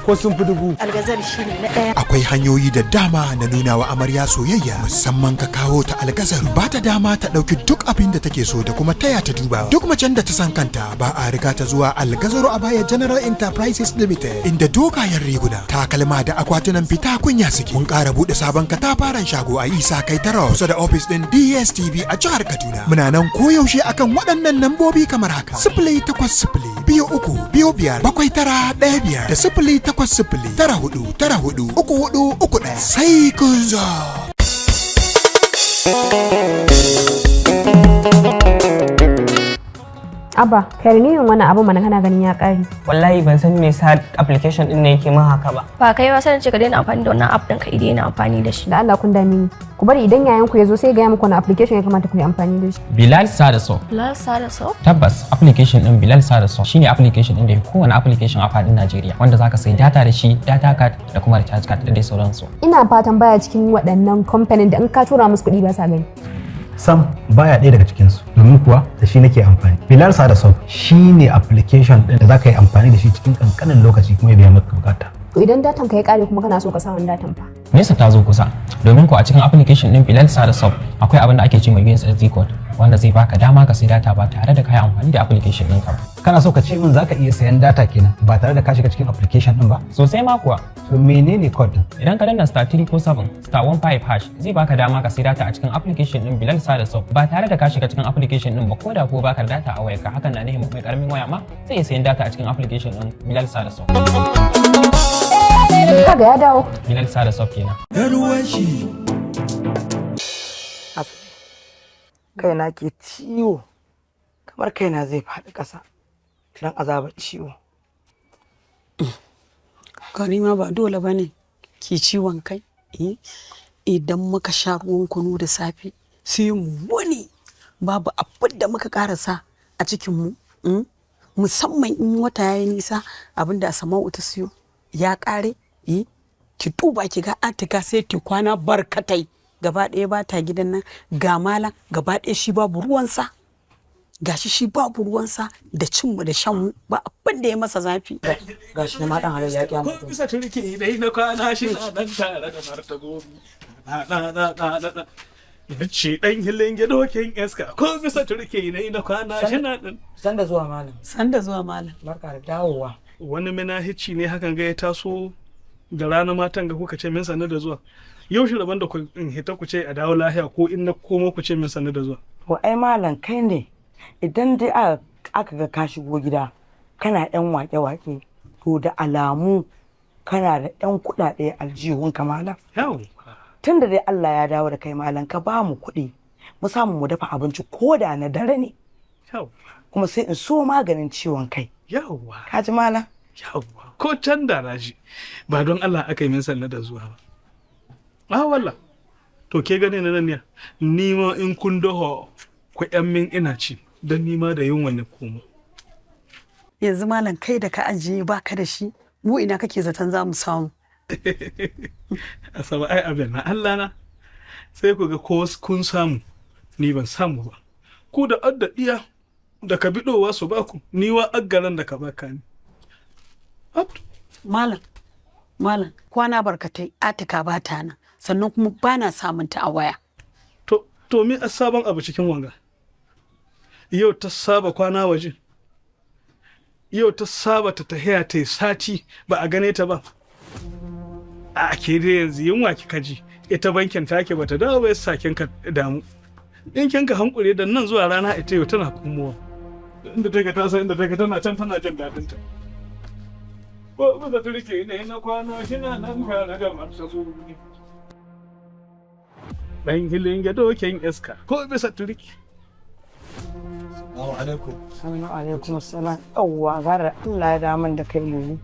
Ko sun fi dubu. Algazar shi ne na ɗaya. Akwai hanyoyi da dama na nuna wa amarya soyayya musamman ka kawo ta algazar ba ta dama ta ɗauki duk abin da take so da kuma taya ta dubawa. Duk macen da ta san kanta ba a riga ta zuwa algazaro a baya General Enterprises Limited inda dogayen riguna takalma da akwatunan fita kunya suke. Mun ƙara buɗe sabon katafaren shago a Isa Kai Taro kusa da ofis ɗin DSTV a jihar Kaduna. Muna nan koyaushe akan waɗannan nambobi kamar haka: 0800-23-25-7915 da 0800-94-34-3431 sai kun zo. Abba, kai yin wani abu mana kana ganin ya ƙare. Wallahi ban san me yasa application din ne yake min haka ba. Ba kai wasa ce ka daina amfani da wannan app din ka daina amfani da shi. Da Allah kun dame ni. Ku bari idan yayan ku yazo sai ga muku wani application ya kamata ku yi amfani da shi. Bilal Sadaso. Bilal Sadaso? Tabbas application din Bilal Sadaso shine application din da yake kowane application a fadin Najeriya wanda zaka sai data da shi, data card da kuma recharge card da dai sauransu. Ina fatan baya cikin waɗannan company da in ka tura musu kuɗi ba sa gani. Sam baya ɗaya daga cikinsu domin kuwa da shi nake amfani. Bilal Sadaso shine application ɗin da za ka yi amfani da shi cikin ƙanƙanin lokaci kuma ya biya maka bukata. To idan datan ka ya ƙare kuma kana so ka samu datan fa. Nesa ta zo kusa domin ko a cikin application ɗin Bilal Sadaso akwai abin da ake cewa USSD code wanda zai baka dama ka sai data ba tare da ka yi amfani da application ɗinka ba. Kana so ka ce min za ka iya sayan data kenan ba tare da ka shiga cikin application ɗin ba? Sosai ma kuwa. To menene code din? Idan ka danna *347 *15# zai baka dama ka sai data a cikin application din Bilal Sadaso ba tare da ka shiga cikin application din ba ko da ko baka data a wayarka hakan na nufin mai karamin waya ma zai iya sayan data a cikin application din Bilal Sadaso. Kaga ya dawo. Bilal Sadaso kenan. Garwashi. Kaina ke ciwo kamar kaina zai faɗi ƙasa don azabar ciwo. Karima ba dole ba ne ki ciwon kai. Idan muka sha ruwan kunu da safe sai mu wani babu abin da muka karasa a cikinmu. Musamman in wata ya yi nisa abinda Asama'u ta siyo ya ƙare. Ki duba ki ga Atika sai ki kwana barkatai gaba ɗaya ba ta gidan nan ga malam gaba ɗaya shi babu ruwansa. Gashi shi babu ruwansa da cinmu da shanmu ba abin da ya masa zafi. Gashi na maɗan halar yaƙi amma. Ko bisa turki dai na kwana shi na nan tare da marta gobi. Na. Ce ɗan hilin gidokin iska ko bisa turki dai na kwana shi na nan. Sanda zuwa malam. Sanda zuwa malam. Barka da dawowa. Wani minahici ne hakan ga ya taso da rana matan ga kuka ce min sanar da zuwa. Yau shi rabon da ku hita ku ce a dawo lahiya ko in na komo ku ce min sanar da zuwa. To ai malam kai ne. Idan dai aka ga ka shigo gida kana yan wake-wake to da alamu kana da yan kuɗaɗe aljihunka malam. Tun da dai Allah ya dawo da kai malam ka ba mu kuɗi mu samu mu dafa abinci ko da na dare ne. Kuma sai in so maganin ciwon kai. Yawwa. Ka ji malam? Yawwa. Ko can da na ji ba don Allah aka yi min sanna da zuwa ba. Wallah. To ke gane na nan ne ni ma in kun daho ku yan min ina ci. Don nima da yin wani komo. Yanzu malam kai da ka ajiye baka da shi mu ina kake zaton za mu samu. Asaba ai abin na Allah na sai ku ga ko kun samu ni ban samu ba. Ku da addadiya da ka bidowa su baku ni wa aggaran da ka baka ni. Malam kwana barkatai Atika ba ta nan sannan kuma bana samun ta a waya. To me sabon abu cikin wanga? Yau ta saba kwana waje, yau ta saba ta tahiya ta yi sati ba a gane ta ba. A ke dai yanzu yunwa kika ji ita bankin take bata dawo ba yasa kin ka damu. In kin ka hankure da nan zuwa rana ita yau tana kumowa. Inda take ta san inda take tana can tana jin dadin ta. Ko ba za ta rike ne na kwana shi na nan fara da masu ɗan hilin ya doken iska ko bisa turki. Assalamu alaikum. Assalamu alaikum assalam. Yawwa gara Allah ya daman da kai lulu.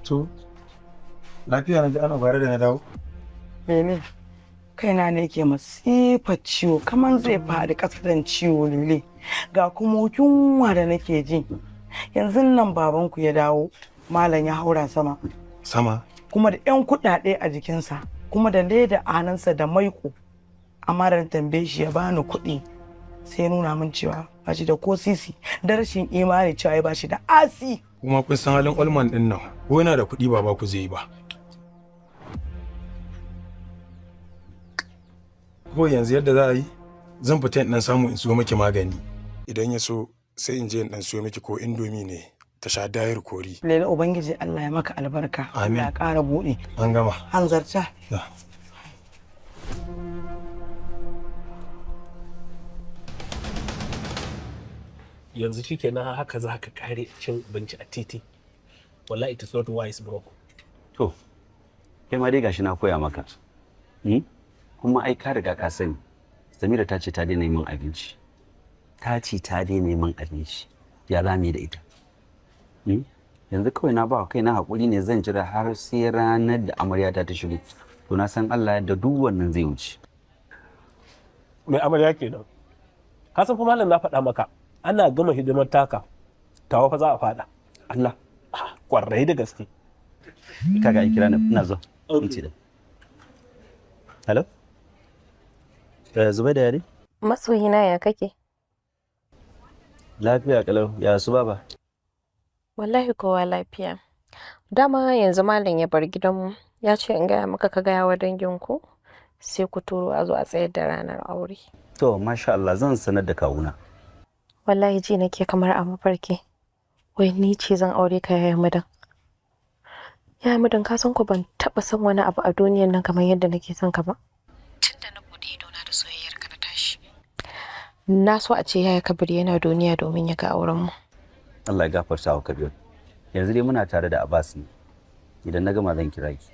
To, lafiya na ji ana bare da na dawo? Mene? Kaina ne ke masifar ciwo kaman zai faɗi ƙasar ciwo lule. Ga kuma yunwa da nake ji. Yanzu nan babanku ya dawo, malam ya haura sama. Sama? Kuma da 'yan kuɗaɗe a jikinsa, kuma da leda a hannunsa da maiko. Amma da tambaye shi ya bani kuɗi. Sai nuna min cewa ba shi da ko sisi, da rashin imani cewa ya ba shi da asi. Kuma kun san halin Olman din nan, ko yana da kuɗi ba ku zai yi ba. Ko yanzu yadda za a yi, zan fita in dan samu in siyo miki magani. Idan ya so sai in je in dan siyo miki ko indomi ne ta sha dayar kori. Lele Ubangiji Allah ya maka albarka. Amin. Allah ya ƙara buɗe. An gama. Hanzarta. Yanzu shikenan haka za ka kare cin abinci a titi. Wallahi it is not wise bro. To, kai ma dai gashi na koya maka. Kuma ai ka riga ka sani. Samira ta ce ta daina min abinci. Ta ce ta daina min abinci. Ya za mu yi da ita? Yanzu kawai na ba kai na haƙuri ne zan jira har sai ranar da amaryata ta shigo. To na san Allah da duk wannan zai wuce. Mai amarya kenan. Ka san fa malam na faɗa maka. Ana gama hidimar taka. Tawa fa za a faɗa. Allah. Kwarai da gaske. Kaga ai kira ina zo. Da. Hello? Zubai da yare? Masoyina ya kake? Lafiya kalau, ya su baba? Wallahi kowa lafiya. Dama yanzu malam ya bar gidanmu ya ce in gaya maka ka gaya wa danginku sai ku turo a zo a tsayar da ranar aure. To, masha Allah zan sanar da kawuna. Wallahi ji nake kamar a mafarki. Wai ni ce zan aure ka yaya mudan. Yaya mudan ka san ku ban taba son wani abu a duniyar nan kamar yadda nake son ka ba. Tunda na bude ido na da soyayyar ka na tashi. Na so a ce yaya Kabir yana duniya domin ya ga auren mu. Allah ya gafarta wa Kabir. Yanzu dai muna tare da Abbas ne. Idan na gama zan kira ki.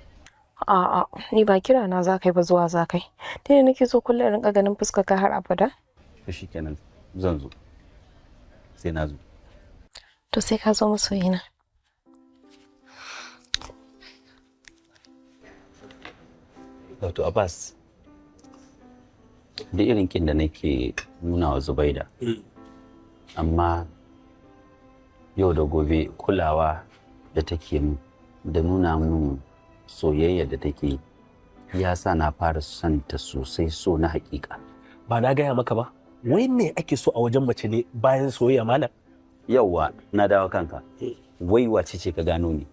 A'a, ni ba kira na za kai ba zuwa za kai. Dai nake so kullum rinka ganin fuskar ka har abada. To shikenan zan zo. Sai na zo. To sai ka zo masoyina. Wato Abbas, da irin kin da nake nuna wa Zubaida. Amma yau da gobe kulawa da take da nuna min soyayya da take ya sa na fara son ta sosai so na hakika. Ba na gaya maka ba, wai me ake so a wajen mace ne bayan soyayya malam? Yawwa, na dawo kanka. Wai wace ce ka gano ni?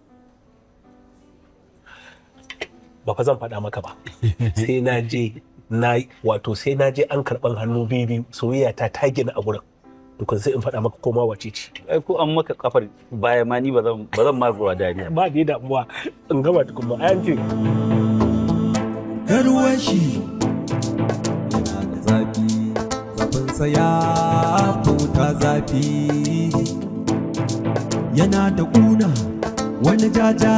Ba fa zan faɗa maka ba. Sai na je sai na je an karɓan hannu bibi soyayya ta gina a gurin. Dukkan sai in faɗa maka koma wace ce. Ai ko an maka kafar baya ma ni ba zan ma zuwa dariya. Ba dai damuwa in gama tukun ma ayan ce. Garwashi yana da zafi, zafinsa ya futa zafi. Yana da ƙuna wani jaja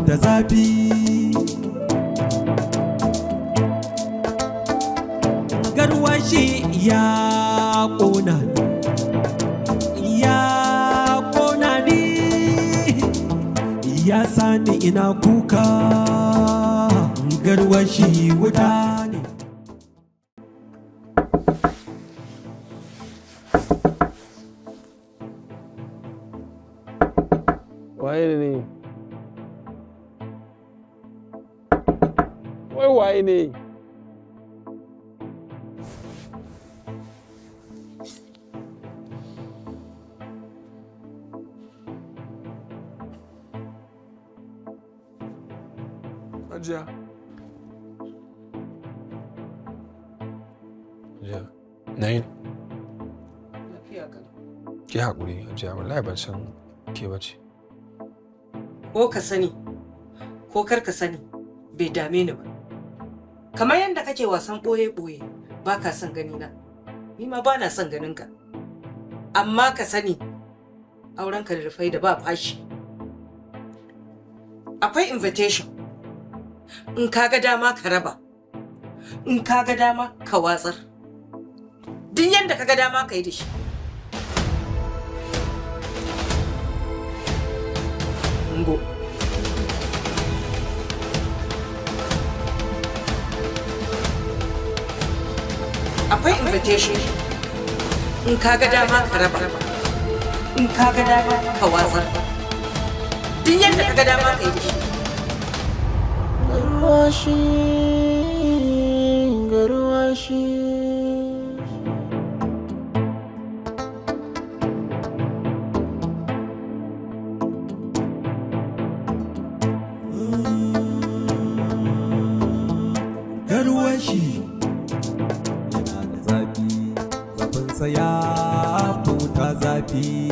da zafi. Garwashi ya ƙona ni, ya sani ina kuka. Garwashi wuta ne. Waye ne? Waye ne? Hajiya. Hajiya, na yi. Ki haƙuri, Hajiya, wallahi ban san ke bace. Ko ka sani, ko kar ka sani, bai dame ni ba. Kamar yadda kake wasan ɓoye-ɓoye, ba ka son gani na. Ni ma ba na son ganin ka. Amma ka sani, auren ka da Rufai da ba fashi. Akwai invitation. in ka ga dama ka raba, in ka ga dama ka watsar, duk yadda ka ga dama ka yi da shi. Ngo. Akwai invitation, in ka ga dama ka raba, in ka ga dama ka watsar, duk yadda ka ga dama ka yi da shi. Garwashi, garwashi. Garwashi yana da zafi, zafinsa ya futa zafi.